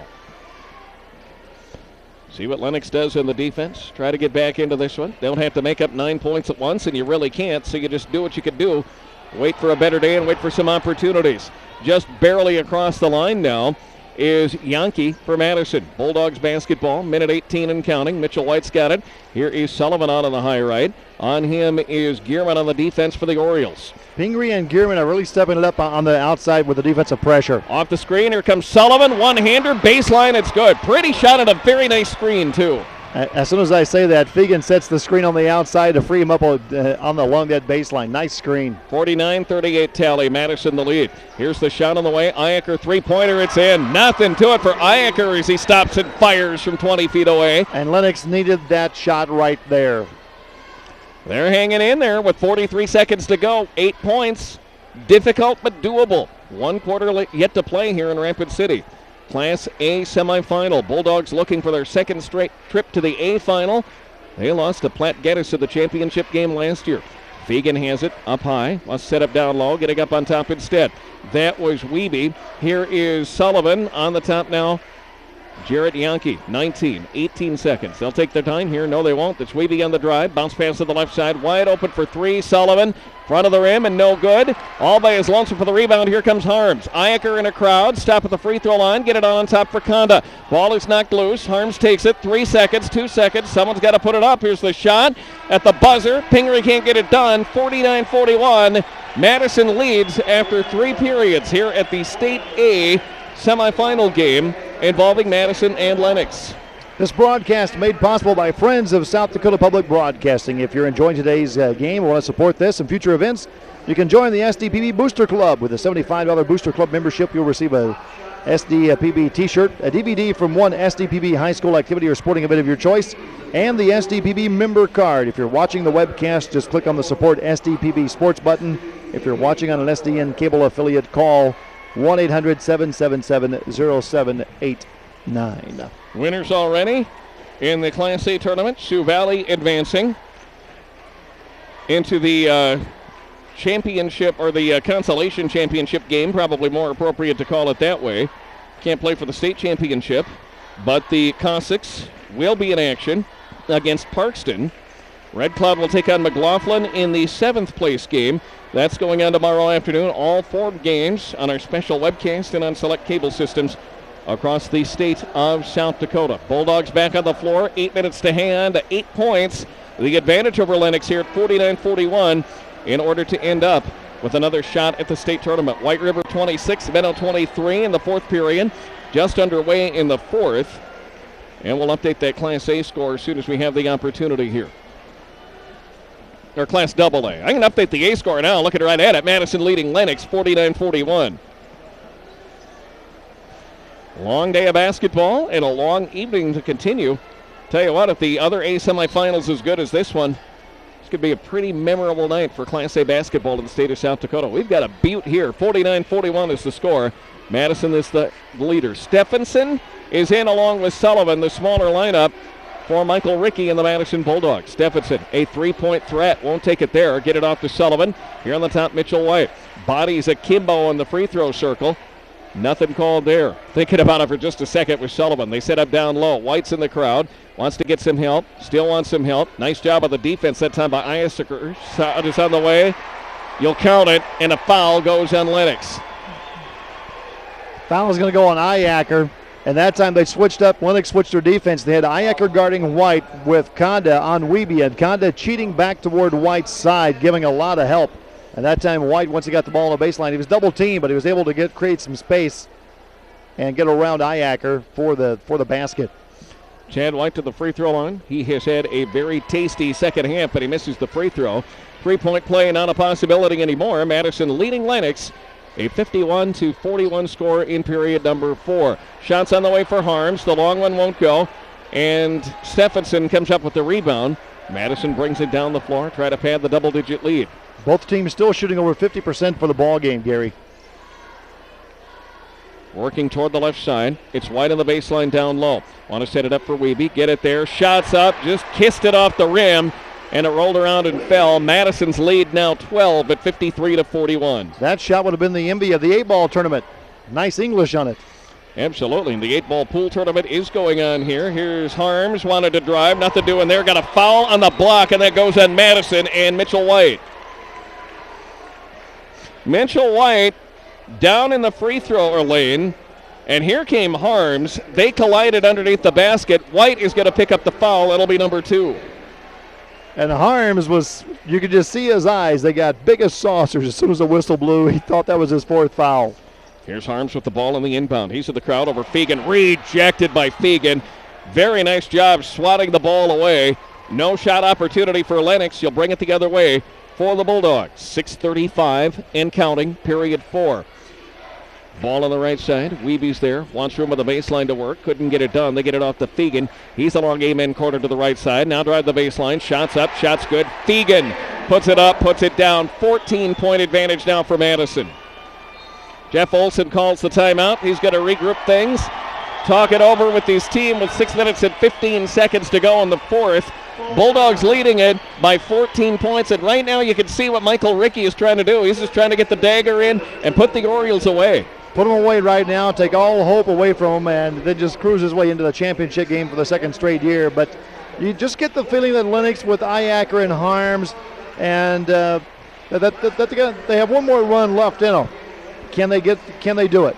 See what Lennox does in the defense. Try to get back into this one. Don't have to make up 9 points at once, and you really can't, so you just do what you can do. Wait for a better day and wait for some opportunities. Just barely across the line now is Yankee for Madison. Bulldogs basketball, minute 18 and counting. Mitchell White's got it. Here is Sullivan out on the high right. On him is Gearman on the defense for the Orioles. Pingree and Gearman are really stepping it up on the outside with the defensive pressure. Off the screen, here comes Sullivan. One-hander, baseline, it's good. Pretty shot at a very nice screen, too. As soon as I say that, Fegan sets the screen on the outside to free him up along that baseline. Nice screen. 49-38 tally. Madison the lead. Here's the shot on the way. Iacke three-pointer. It's in. Nothing to it for Iacke as he stops and fires from 20 feet away. And Lennox needed that shot right there. They're hanging in there with 43 seconds to go. 8 points. Difficult but doable. 1 quarter yet to play here in Rapid City. Class A semifinal. Bulldogs looking for their second straight trip to the A final. They lost to Platte Geddes in the championship game last year. Fegan has it up high. Must set up down low. Getting up on top instead. That was Wiebe. Here is Sullivan on the top now. Jarrett Yankee, 18 seconds. They'll take their time here. No, they won't. It's Wiebe on the drive. Bounce pass to the left side. Wide open for 3. Sullivan, front of the rim, and no good. All by his lonesome for the rebound. Here comes Harms. Iacke in a crowd. Stop at the free throw line. Get it on top for Conda. Ball is knocked loose. Harms takes it. 3 seconds, 2 seconds. Someone's got to put it up. Here's the shot at the buzzer. Pingree can't get it done. 49-41. Madison leads after 3 periods here at the State A semifinal game involving Madison and Lennox. This broadcast made possible by Friends of South Dakota Public Broadcasting. If you're enjoying today's game or want to support this and future events, you can join the SDPB Booster Club. With a $75 Booster Club membership, you'll receive a SDPB t-shirt, a DVD from one SDPB high school activity or sporting event of your choice, and the SDPB member card. If you're watching the webcast, just click on the Support SDPB Sports button. If you're watching on an SDN cable affiliate, call 1-800-777-0789. Winners already in the Class A tournament. Sioux Valley advancing into the championship, or the consolation championship game, probably more appropriate to call it that way. Can't play for the state championship, but the Cossacks will be in action against Parkston. Red Cloud will take on McLaughlin in the 7th place game. That's going on tomorrow afternoon. All 4 games on our special webcast and on select cable systems across the state of South Dakota. Bulldogs back on the floor. 8 minutes to hand. 8 points. The advantage over Lennox here at 49-41 in order to end up with another shot at the state tournament. White River 26, Minnow 23 in the 4th period. Just underway in the 4th. And we'll update that Class A score as soon as we have the opportunity here. Or Class AA. I can update the A score now. Looking right at it. Madison leading Lennox 49-41. Long day of basketball and a long evening to continue. Tell you what, if the other A semifinals is as good as this one, this could be a pretty memorable night for Class A basketball in the state of South Dakota. We've got a Butte here. 49-41 is the score. Madison is the leader. Stephenson is in along with Sullivan, the smaller lineup for Michael Rickey and the Madison Bulldogs. Stephenson, a three-point threat. Won't take it there. Get it off to Sullivan. Here on the top, Mitchell White. Bodies akimbo in the free throw circle. Nothing called there. Thinking about it for just a second with Sullivan. They set up down low. White's in the crowd. Wants to get some help. Still wants some help. Nice job of the defense that time by Iacker. Shot is on the way. You'll count it, and a foul goes on Lennox. Foul is going to go on Iacker. And that time they switched up. Lennox switched their defense. They had Iacker guarding White with Conda on Wiebe. And Conda cheating back toward White's side, giving a lot of help. And that time White, once he got the ball on the baseline, he was double teamed, but he was able to create some space and get around Iacker for the basket. Chad White to the free throw line. He has had a very tasty second half, but he misses the free throw. 3-point play not a possibility anymore. Madison leading Lennox. A 51-41 score in period number 4. Shots on the way for Harms. The long one won't go. And Stephenson comes up with the rebound. Madison brings it down the floor. Try to pad the double-digit lead. Both teams still shooting over 50% for the ball game, Gary. Working toward the left side. It's White on the baseline down low. Want to set it up for Wiebe. Get it there. Shots up. Just kissed it off the rim. And it rolled around and fell. Madison's lead now 12 at 53-41. That shot would have been the envy of the 8-ball tournament. Nice English on it. Absolutely. And the 8-ball pool tournament is going on here. Here's Harms. Wanted to drive. Nothing doing there. Got a foul on the block, and that goes on Madison and Mitchell White. Mitchell White down in the free throw lane. And here came Harms. They collided underneath the basket. White is going to pick up the foul. It'll be number 2. And Harms you could just see his eyes. They got big as saucers as soon as the whistle blew. He thought that was his 4th foul. Here's Harms with the ball in the inbound. He's in the crowd over Fegan. Rejected by Fegan. Very nice job swatting the ball away. No shot opportunity for Lennox. You'll bring it the other way for the Bulldogs. 6:35 and counting, period 4. Ball on the right side. Wiebe's there. Wants room on the baseline to work. Couldn't get it done. They get it off to Fegan. He's along amen corner to the right side. Now drive the baseline. Shots up. Shots good. Fegan puts it up. Puts it down. 14-point advantage now for Madison. Jeff Olson calls the timeout. He's going to regroup things. Talk it over with his team with 6 minutes and 15 seconds to go in the 4th. Bulldogs leading it by 14 points. And right now you can see what Michael Rickey is trying to do. He's just trying to get the dagger in and put the Orioles away. Put him away right now, take all hope away from him, and then just cruise his way into the championship game for the 2nd straight year. But you just get the feeling that Lennox with Iacker and Harms, and that they have one more run left in them. Can they do it?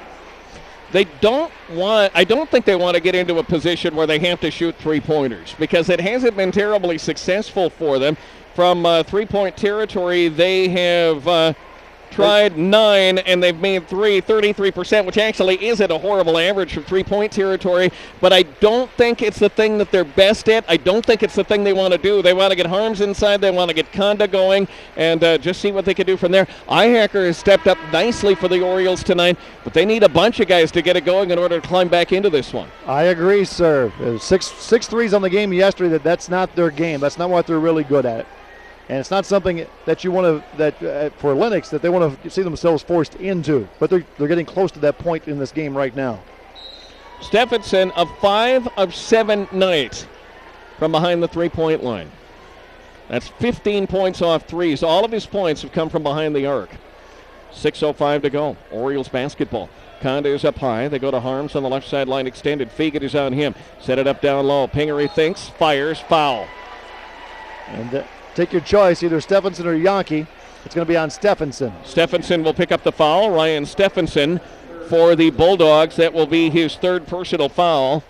I don't think they want to get into a position where they have to shoot 3-pointers because it hasn't been terribly successful for them. From 3-point territory, they have tried 9 and they've made 3, 33%, which actually isn't a horrible average from 3-point territory, but I don't think it's the thing that they're best at. I don't think it's the thing they want to do. They want to get Harms inside. They want to get Conda going and just see what they can do from there. Iacker has stepped up nicely for the Orioles tonight, but they need a bunch of guys to get it going in order to climb back into this one. I agree, sir. 6 threes on the game yesterday. That's not their game. That's not what they're really good at. And it's not something that you want to, for Lennox, that they want to see themselves forced into. But they're getting close to that point in this game right now. Stephenson, a 5 of 7 night from behind the 3-point line. That's 15 points off threes. All of his points have come from behind the arc. 6:05 to go. Orioles basketball. Conda is up high. They go to Harms on the left sideline extended. Fegan is on him. Set it up down low. Pingery thinks, fires, foul. And take your choice, either Stephenson or Yankee. It's going to be on Stephenson. Stephenson will pick up the foul. Ryan Stephenson for the Bulldogs. That will be his 3rd personal foul.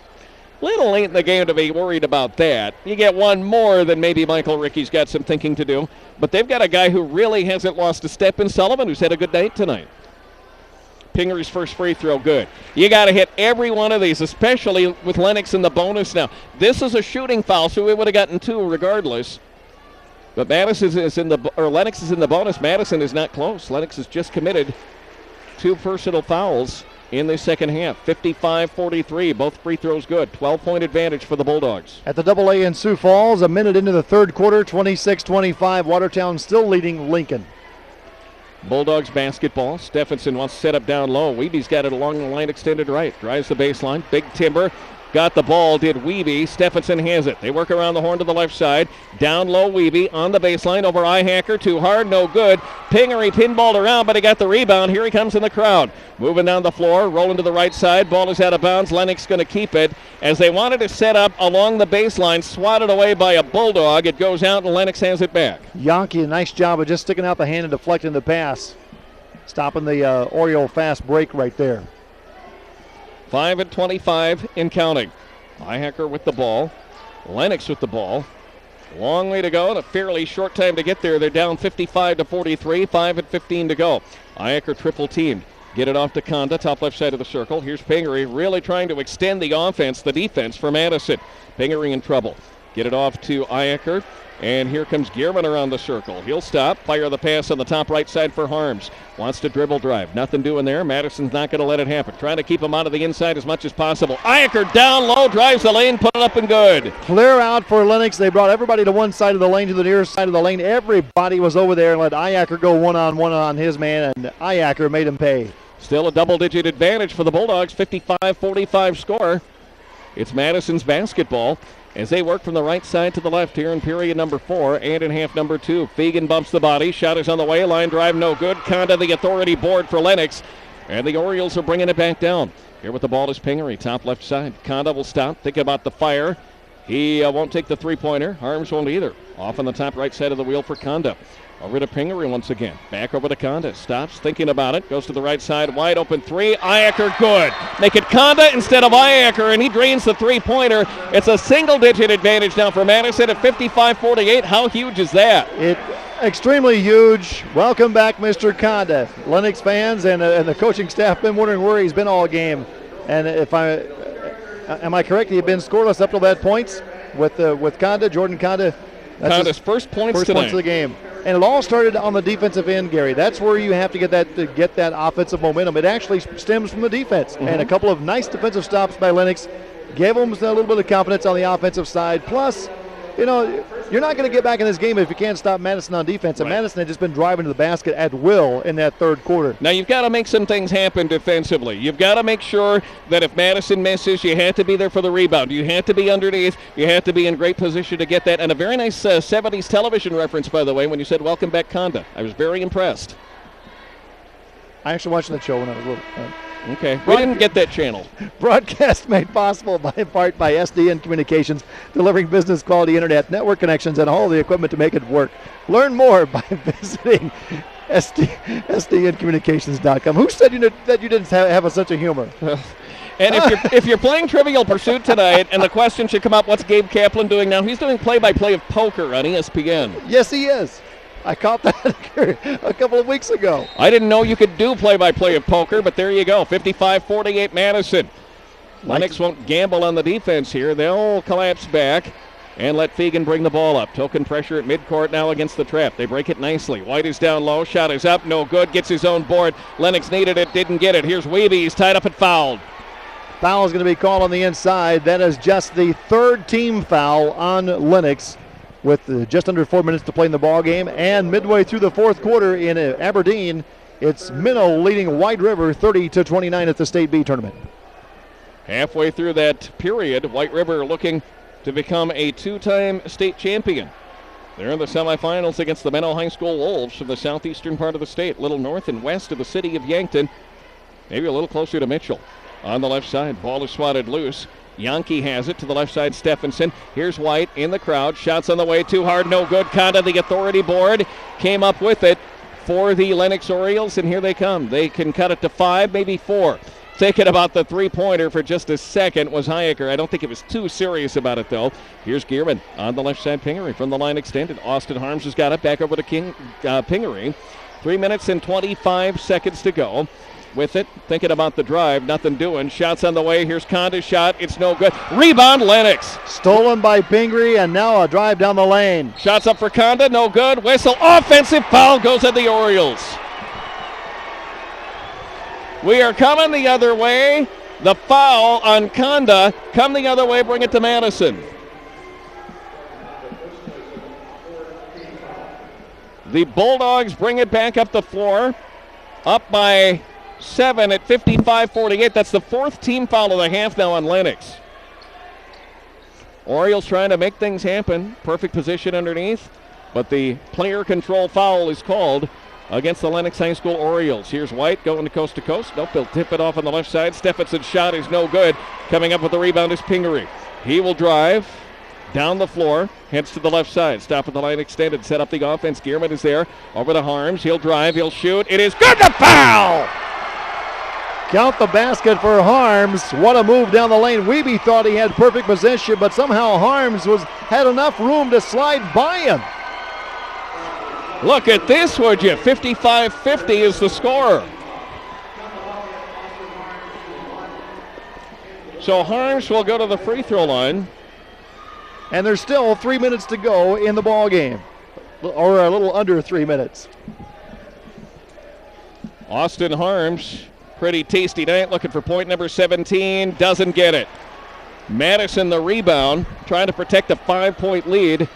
Little late in the game to be worried about that. You get one more, then maybe Michael Rickey's got some thinking to do. But they've got a guy who really hasn't lost a step in Sullivan, who's had a good night tonight. Pingery's first free throw, good. You got to hit every one of these, especially with Lennox in the bonus now. This is a shooting foul, so we would have gotten 2 regardless. But Lennox is in the bonus. Madison is not close. Lennox has just committed 2 personal fouls in the second half. 55-43. Both free throws good. 12-point advantage for the Bulldogs. At the AA in Sioux Falls, a minute into the 3rd quarter, 26-25. Watertown still leading Lincoln. Bulldogs basketball. Stephenson wants to set up down low. Wiebe's got it along the line extended right. Drives the baseline. Big Timber. got the ball, did Wiebe. Stephenson has it. They work around the horn to the left side. Down low, Wiebe on the baseline over Ihacker. Too hard, no good. Pingery pinballed around, but he got the rebound. Here he comes in the crowd. Moving down the floor, rolling to the right side. Ball is out of bounds. Lennox going to keep it. As they wanted to set up along the baseline, swatted away by a Bulldog. It goes out, and Lennox has it back. Yankee, a nice job of just sticking out the hand and deflecting the pass. Stopping the Oriole fast break right there. 5:25 in counting. Ihacker with the ball. Lennox with the ball. Long way to go and a fairly short time to get there. They're down 55-43, 5:15 to go. Ihacker triple teamed. Get it off to Conda, top left side of the circle. Here's Pingery really trying to extend the offense, the defense for Madison. Pingery in trouble. Get it off to Ihacker. And here comes Gearman around the circle. He'll stop, fire the pass on the top right side for Harms. Wants to dribble drive. Nothing doing there. Madison's not going to let it happen. Trying to keep him out of the inside as much as possible. Ihacker down low, drives the lane, put it up and good. Clear out for Lennox. They brought everybody to one side of the lane, to the nearest side of the lane. Everybody was over there and let Ihacker go one-on-one on his man, and Ihacker made him pay. Still a double-digit advantage for the Bulldogs, 55-45 score. It's Madison's basketball as they work from the right side to the left here in period number 4 and in half number 2. Fegan bumps the body. Shot is on the way. Line drive no good. Conda the authority board for Lennox. And the Orioles are bringing it back down. Here with the ball is Pingery, top left side. Conda will stop. Think about the fire. He won't take the three-pointer. Harms won't either. Off on the top right side of the wheel for Conda. Over to Pingery once again. Back over to Conda. Stops, thinking about it. Goes to the right side. Wide open three. Ihacker good. Make it Conda instead of Ihacker, and he drains the three-pointer. It's a single-digit advantage now for Madison at 55-48. How huge is that? It extremely huge. Welcome back, Mr. Conda. Lennox fans and the coaching staff been wondering where he's been all game. And if am I correct? He'd been scoreless up to that points with Conda, Jordan Conda. That's Conda's first points first tonight. Points of the game. And it all started on the defensive end, Gary. That's where you have to get that offensive momentum. It actually stems from the defense. And a couple of nice defensive stops by Lennox gave them a little bit of confidence on the offensive side. Plus, you know, you're not going to get back in this game if you can't stop Madison on defense. And Madison had just been driving to the basket at will in that third quarter. Now, you've got to make some things happen defensively. You've got to make sure that if Madison misses, you have to be there for the rebound. You have to be underneath. You have to be in great position to get that. And a very nice 70s television reference, by the way, when you said, welcome back, Conda. I was very impressed. I actually watched that show when I was little. Okay, we didn't get that channel. Broadcast made possible in part by SDN Communications, delivering business quality internet, network connections, and all the equipment to make it work. Learn more by visiting SDNcommunications.com. Who said that you didn't have such a humor? And if you're playing Trivial Pursuit tonight, and the question should come up, what's Gabe Kaplan doing now? He's doing play-by-play of poker on ESPN. Yes, he is. I caught that a couple of weeks ago. I didn't know you could do play-by-play of poker, but there you go. 55-48 Madison. Lennox won't gamble on the defense here. They'll collapse back and let Fegan bring the ball up. Token pressure at midcourt now against the trap. They break it nicely. White is down low. Shot is up. No good. Gets his own board. Lennox needed it. Didn't get it. Here's Wiebe. He's tied up and fouled. Foul is going to be called on the inside. That is just the third team foul on Lennox, with just under 4 minutes to play in the ball game. And midway through the fourth quarter in Aberdeen, it's Minnow leading White River 30-29 at the State B tournament. Halfway through that period, White River looking to become a two-time state champion. They're in the semifinals against the Minnow High School Wolves from the southeastern part of the state, a little north and west of the city of Yankton, maybe a little closer to Mitchell. On the left side, ball is swatted loose. Yankee has it to the left side, Stephenson. Here's White in the crowd. Shots on the way, too hard, no good. Conda, the authority board, came up with it for the Lennox Orioles, and here they come. They can cut it to 5, maybe 4. Thinking about the three-pointer for just a second was Ihacker. I don't think it was too serious about it, though. Here's Gearman on the left side, Pingery from the line extended. Austin Harms has got it back over to Pingery. 3 minutes and 25 seconds to go. With it, thinking about the drive, nothing doing. Shots on the way. Here's Conda's shot. It's no good. Rebound, Lennox. Stolen by Pingery, and now a drive down the lane. Shots up for Conda, no good. Whistle, offensive foul goes at the Orioles. We are coming the other way. The foul on Conda. Come the other way, bring it to Madison. The Bulldogs bring it back up the floor. Up by 7 at 55-48. That's the fourth team foul of the half now on Lennox. Orioles trying to make things happen. Perfect position underneath. But the player control foul is called against the Lennox High School Orioles. Here's White going to coast. Nope, he'll tip it off on the left side. Stephenson's shot is no good. Coming up with the rebound is Pingery. He will drive down the floor, heads to the left side. Stop at the line extended. Set up the offense. Gearman is there. Over to Harms. He'll drive. He'll shoot. It is good. To foul! Count the basket for Harms. What a move down the lane. Wiebe thought he had perfect position, but somehow Harms had enough room to slide by him. Look at this, would you? 55-50 is the score. So Harms will go to the free throw line. And there's still 3 minutes to go in the ball game, or a little under 3 minutes. Austin Harms, pretty tasty night, looking for point number 17, doesn't get it. Madison the rebound, trying to protect a 5-point lead.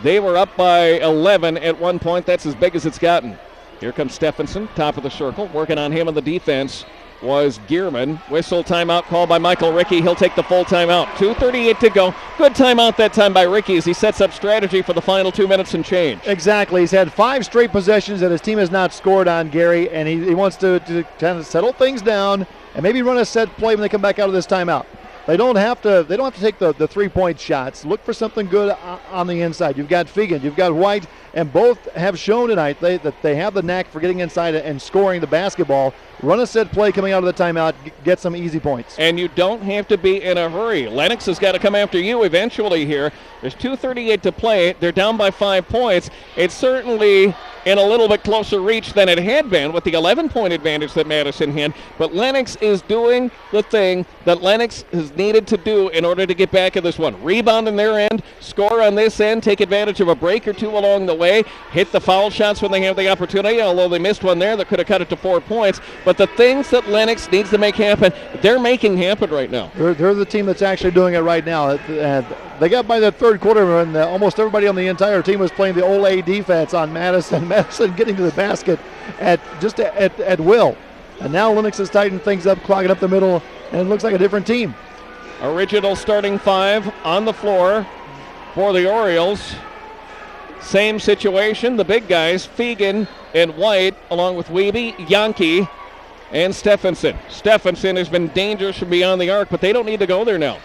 They were up by 11 at one point. That's as big as it's gotten. Here comes Stephenson, top of the circle. Working on him on the defense was Gearman. Whistle timeout called by Michael Rickey. He'll take the full timeout. 2:38 to go. Good timeout that time by Rickey as he sets up strategy for the final 2 minutes and change. Exactly. He's had 5 straight possessions that his team has not scored on, Gary, and he wants to kind of settle things down and maybe run a set play when they come back out of this timeout. They don't have to take the 3-point shots. Look for something good on the inside. You've got Fegan, you've got White, and both have shown tonight that they have the knack for getting inside and scoring the basketball. Run a set play coming out of the timeout, get some easy points. And you don't have to be in a hurry. Lennox has got to come after you eventually here. There's 2:38 to play. They're down by 5 points. It's certainly in a little bit closer reach than it had been with the 11-point advantage that Madison had. But Lennox is doing the thing that Lennox has needed to do in order to get back in this one. Rebound on their end, score on this end, take advantage of a break or two along the way, hit the foul shots when they have the opportunity, although they missed one there that could have cut it to 4 points. But the things that Lennox needs to make happen, they're making happen right now. They're the team that's actually doing it right now. They got by the third quarter, and almost everybody on the entire team was playing the Ole defense on Madison. Madison getting to the basket at will. And now Lennox has tightened things up, clogging up the middle, and it looks like a different team. Original starting 5 on the floor for the Orioles. Same situation, the big guys, Fegan and White, along with Wiebe, Yankee, and Stephenson. Stephenson has been dangerous from beyond the arc, but they don't need to go there now.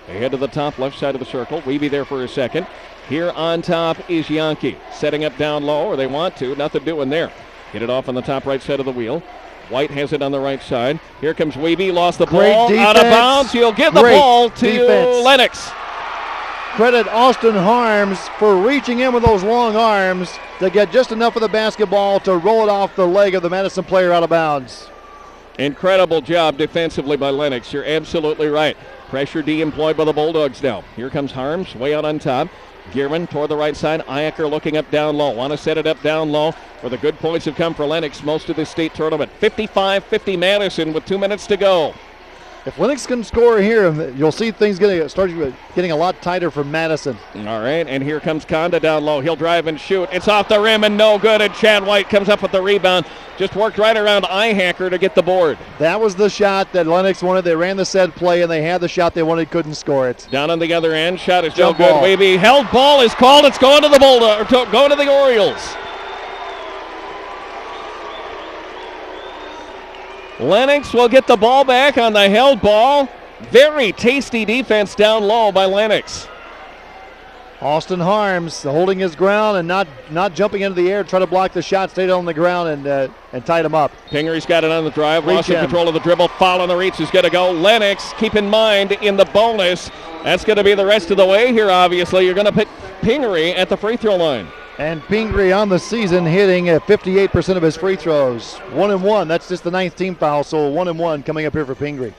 They head to the top left side of the circle. Wiebe there for a second. Here on top is Yankee. Setting up down low, or they want to. Nothing doing there. Hit it off on the top right side of the wheel. White has it on the right side. Here comes Wiebe. Lost the ball. Defense. Out of bounds. He'll give the ball to Lennox. Credit Austin Harms for reaching in with those long arms to get just enough of the basketball to roll it off the leg of the Madison player out of bounds. Incredible job defensively by Lennox. You're absolutely right. Pressure D employed by the Bulldogs now. Here comes Harms way out on top. Gearman toward the right side. Iacker looking up down low. Want to set it up down low where the good points have come for Lennox most of this state tournament. 55-50 Madison with 2 minutes to go. If Lennox can score here, you'll see things start getting a lot tighter for Madison. All right, and here comes Conda down low. He'll drive and shoot. It's off the rim and no good, and Chad White comes up with the rebound. Just worked right around Iacker to get the board. That was the shot that Lennox wanted. They ran the set play, and they had the shot they wanted, couldn't score it. Down on the other end, shot is no Jump good. ball. Wiebe held ball is called. It's going to the Bulldogs, or going to the Orioles. Lennox will get the ball back on the held ball. Very tasty defense down low by Lennox. Austin Harms holding his ground and not jumping into the air, try to block the shot, stayed on the ground and tied him up. Pingery's got it on the drive, Reach lost in. control of the dribble, foul on the reach is going to go. Lennox, keep in mind in the bonus, that's going to be the rest of the way here, obviously. You're going to pick Pingery at the free throw line. And Pingery on the season hitting at 58% of his free throws. 1-1, that's just the 9th team foul, so 1-1 coming up here for Pingery.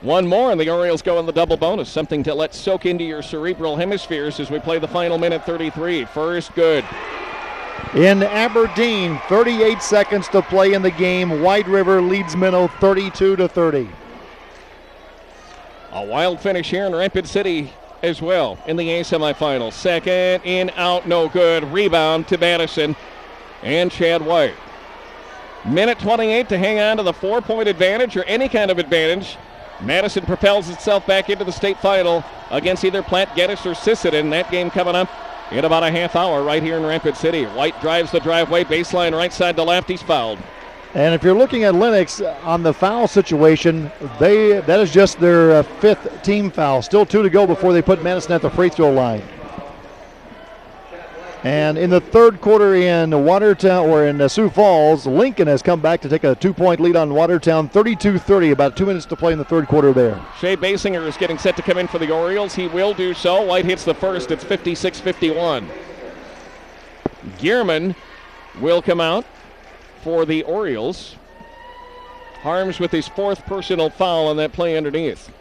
One more, and the Orioles go in the double bonus. Something to let soak into your cerebral hemispheres as we play the final minute 33. First good. In Aberdeen, 38 seconds to play in the game. White River leads Minnow 32-30. A wild finish here in Rapid City as well in the A semifinal. Second, in, out, no good. Rebound to Madison and Chad White. Minute 28 to hang on to the 4-point advantage or any kind of advantage Madison propels itself back into the state final against either Platte Geddes or Sisseton. That game coming up in about a half hour right here in Rapid City. White drives the driveway, baseline right side to left. He's fouled. And if you're looking at Lennox on the foul situation, that is just their fifth team foul. Still 2 to go before they put Madison at the free throw line. And in the third quarter in Watertown, or in Sioux Falls, Lincoln has come back to take a 2-point lead on Watertown, 32-30, about 2 minutes to play in the third quarter there. Shea Basinger is getting set to come in for the Orioles. He will do so. White hits the first. It's 56-51. Gearman will come out for the Orioles. Harms with his 4th personal foul on that play underneath.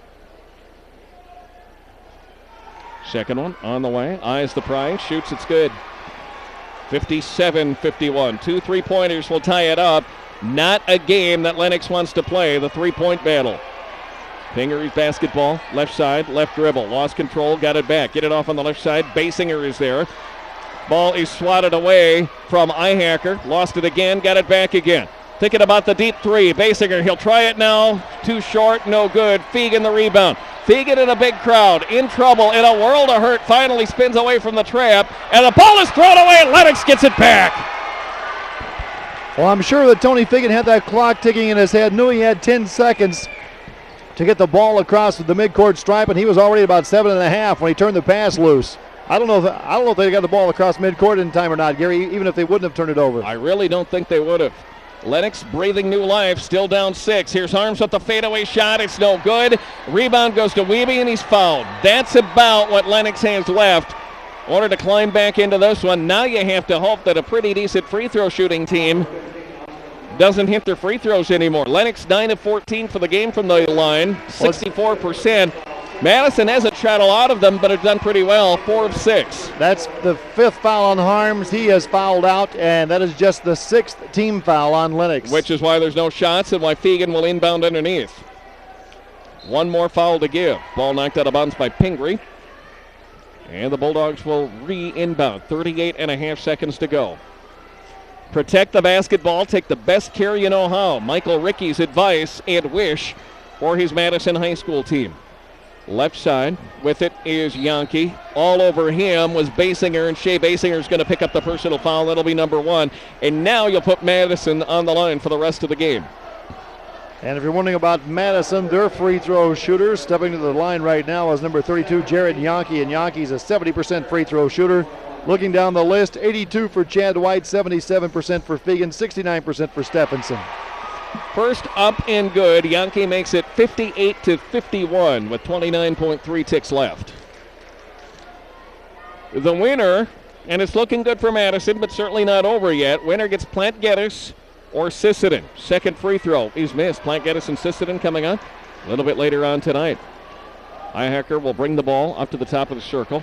Second one on the way. Eyes the prize. Shoots. It's good. 57-51. 2 3-pointers will tie it up. Not a game that Lennox wants to play, the 3-point battle. Pingery's basketball, left side, left dribble. Lost control, got it back. Get it off on the left side. Basinger is there. Ball is swatted away from Ihacker. Lost it again, got it back again. Thinking about the deep 3. Basinger, he'll try it now. Too short, no good. Fegan the rebound. Fegan in a big crowd, in trouble, in a world of hurt, finally spins away from the trap, and the ball is thrown away. Lennox gets it back. Well, I'm sure that Tony Fegan had that clock ticking in his head, knew he had 10 seconds to get the ball across the midcourt stripe, and he was already about 7.5 when he turned the pass loose. I don't know if they got the ball across midcourt in time or not, Gary, even if they wouldn't have turned it over. I really don't think they would have. Lennox breathing new life, still down 6. Here's Harms with the fadeaway shot. It's no good. Rebound goes to Wiebe, and he's fouled. That's about what Lennox has left in order to climb back into this one. Now you have to hope that a pretty decent free throw shooting team doesn't hit their free throws anymore. Lennox 9 of 14 for the game from the line, 64%. Madison hasn't shot a lot of them, but have done pretty well, 4 of 6. That's the 5th foul on Harms. He has fouled out, and that is just the 6th team foul on Lennox. Which is why there's no shots and why Fegan will inbound underneath. One more foul to give. Ball knocked out of bounds by Pingree. And the Bulldogs will re-inbound. 38.5 seconds to go. Protect the basketball. Take the best care you know how. Michael Rickey's advice and wish for his Madison High School team. Left side with it is Yankee. All over him was Basinger, and Shea Basinger is going to pick up the personal foul. That'll be number 1. And now you'll put Madison on the line for the rest of the game. And if you're wondering about Madison, their free throw shooter stepping to the line right now is number 32, Jared Yankee. And Yankee's a 70% free throw shooter. Looking down the list, 82 for Chad White, 77% for Fegan, 69% for Stephenson. First up and good. Yankee makes it 58-51 with 29.3 ticks left. The winner, and it's looking good for Madison, but certainly not over yet. Winner gets Platte Geddes or Sisseton. Second free throw is missed. Platte Geddes and Sisseton coming up a little bit later on tonight. Ihacker will bring the ball up to the top of the circle.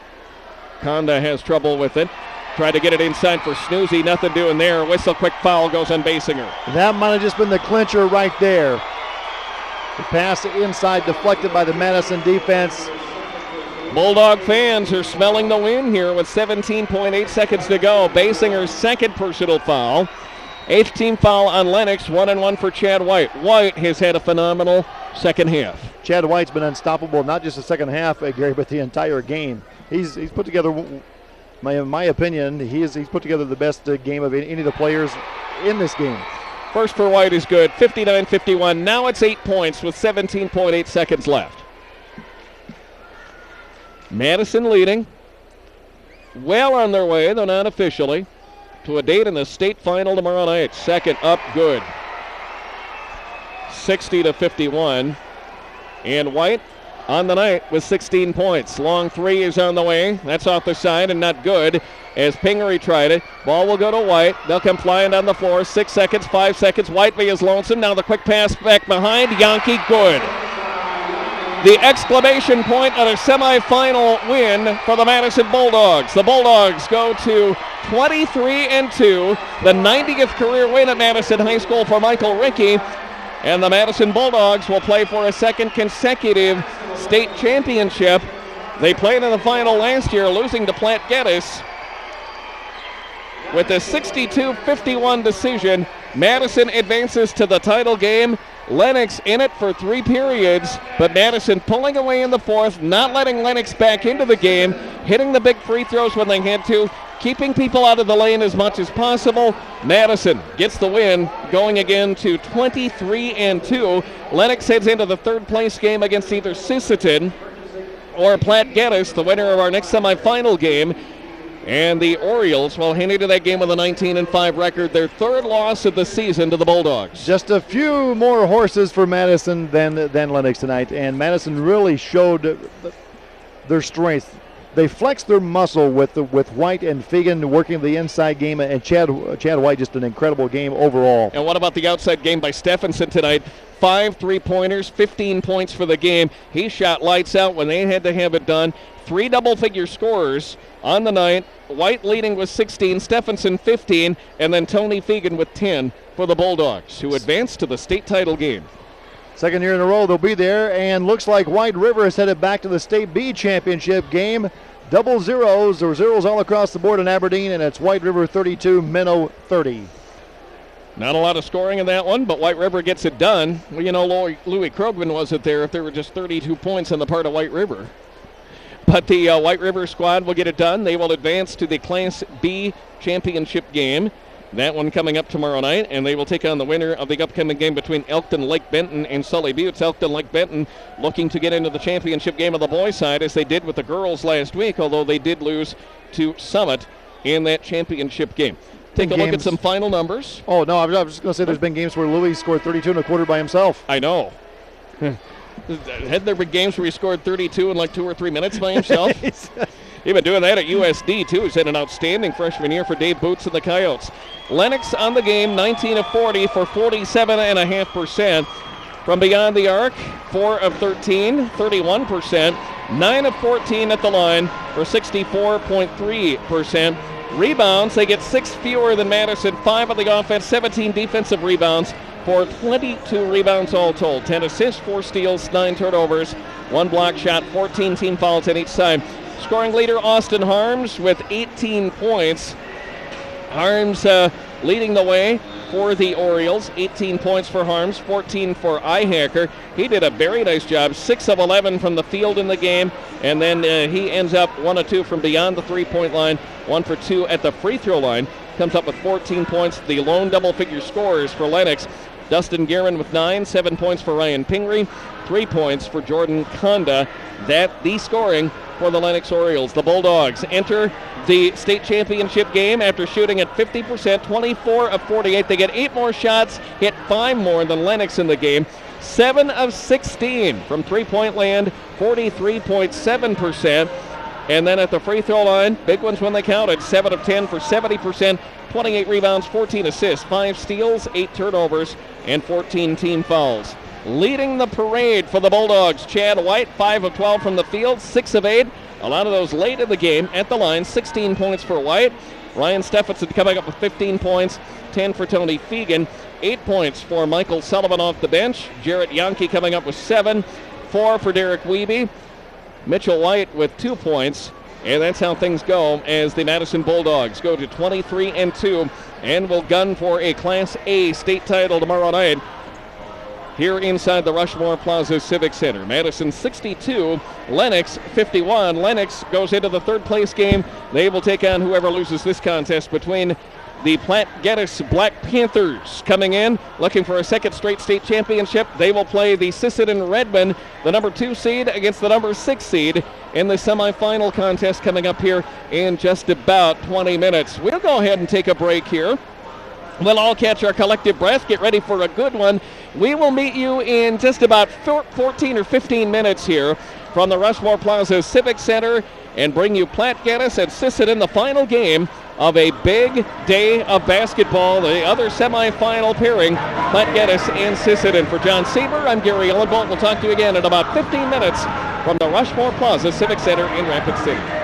Conda has trouble with it. Tried to get it inside for Snoozy. Nothing doing there. Whistle, quick foul goes on Basinger. That might have just been the clincher right there. The pass inside deflected by the Madison defense. Bulldog fans are smelling the win here with 17.8 seconds to go. Basinger's second personal foul. 8th team foul on Lennox. 1-1 for Chad White. White has had a phenomenal second half. Chad White's been unstoppable, not just the second half, Gary, but the entire game. He's put together, in my opinion, he's put together the best game of any of the players in this game. First for White is good, 59-51. Now it's 8 points with 17.8 seconds left. Madison leading. Well on their way, though not officially, to a date in the state final tomorrow night. Second up, good. 60-51. And White on the night with 16 points. Long 3 is on the way. That's off the side and not good as Pingery tried it. Ball will go to White. They'll come flying down the floor. 6 seconds, 5 seconds. White is lonesome. Now the quick pass back behind. Yankee, good. The exclamation point of a semifinal win for the Madison Bulldogs. The Bulldogs go to 23-2. The 90th career win at Madison High School for Michael Rickey. And the Madison Bulldogs will play for a second consecutive state championship. They played in the final last year, losing to Platte Geddes. With a 62-51 decision, Madison advances to the title game Lennox in it for 3 periods, but Madison pulling away in the fourth, not letting Lennox back into the game, hitting the big free throws when they had to, keeping people out of the lane as much as possible. Madison gets the win, going again to 23-2. Lennox heads into the third place game against either Sisseton or Platte Geddes, the winner of our next semifinal game. And the Orioles will head into that game with a 19-5 record, their third loss of the season to the Bulldogs. Just a few more horses for Madison than Lennox tonight, and Madison really showed their strength. They flexed their muscle with White and Fegan working the inside game, and Chad White just an incredible game overall. And what about the outside game by Stephenson tonight? 5 3-pointers, 15 points for the game. He shot lights out when they had to have it done. 3 double-figure scorers on the night. White leading with 16, Stephenson 15, and then Tony Fegan with 10 for the Bulldogs, who advanced to the state title game. Second year in a row they'll be there, and looks like White River is headed back to the State B championship game. Double zeros. There were zeros all across the board in Aberdeen, and it's White River 32, Minnow 30. Not a lot of scoring in that one, but White River gets it done. Well, you know, Louis Krogman wasn't there if there were just 32 points on the part of White River. But the White River squad will get it done. They will advance to the Class B championship game. That one coming up tomorrow night, and they will take on the winner of the upcoming game between Elkton Lake Benton and Sully Buttes. Elkton Lake Benton looking to get into the championship game of the boys' side as they did with the girls last week, although they did lose to Summit in that championship game. Take a look at some final numbers. Oh, no, I was just going to say there's been games where Louis scored 32 and a quarter by himself. I know. Had there been games where he scored 32 in like 2 or 3 minutes by himself? He's been doing that at USD, too. He's had an outstanding freshman year for Dave Boots and the Coyotes. Lennox on the game, 19 of 40 for 47.5%. From beyond the arc, 4 of 13, 31%. 9 of 14 at the line for 64.3%. Rebounds, they get 6 fewer than Madison, 5 on the offense, 17 defensive rebounds for 22 rebounds all told. 10 assists, 4 steals, 9 turnovers, 1 block shot, 14 team fouls on each side. Scoring leader Austin Harms with 18 points. Harms leading the way for the Orioles. 18 points for Harms, 14 for Ihacker. He did a very nice job. 6 of 11 from the field in the game. And then he ends up 1 of 2 from beyond the three-point line. 1 for 2 at the free throw line. Comes up with 14 points. The lone double-figure scorers for Lennox. Dustin Guerin with 9, 7 points for Ryan Pingree, 3 points for Jordan Conda. That the scoring for the Lennox Orioles. The Bulldogs enter the state championship game after shooting at 50%, 24 of 48. They get 8 more shots, hit 5 more than Lennox in the game. 7 of 16 from three-point land, 43.7%. And then at the free throw line, big ones when they counted, 7 of 10 for 70%, 28 rebounds, 14 assists, 5 steals, 8 turnovers, and 14 team fouls. Leading the parade for the Bulldogs, Chad White, 5 of 12 from the field, 6 of 8. A lot of those late in the game at the line, 16 points for White. Ryan Stephenson coming up with 15 points, 10 for Tony Fegan, 8 points for Michael Sullivan off the bench. Jarrett Yankee coming up with 7, 4 for Derek Wiebe. Mitchell White with 2 points, and that's how things go as the Madison Bulldogs go to 23-2 and will gun for a Class A state title tomorrow night here inside the Rushmore Plaza Civic Center. Madison 62, Lennox 51. Lennox goes into the third place game. They will take on whoever loses this contest between the Platte Geddes Black Panthers coming in, looking for a second straight state championship. They will play the Sisseton Redmen, the number 2 seed, against the number 6 seed in the semifinal contest coming up here in just about 20 minutes. We'll go ahead and take a break here. We'll all catch our collective breath, get ready for a good one. We will meet you in just about 14 or 15 minutes here from the Rushmore Plaza Civic Center and bring you Platte Geddes and Sisseton, the final game of a big day of basketball, the other semifinal pairing, Platte Geddes and Sisseton. For John Sieber, I'm Gary Ellenbolt. We'll talk to you again in about 15 minutes from the Rushmore Plaza Civic Center in Rapid City.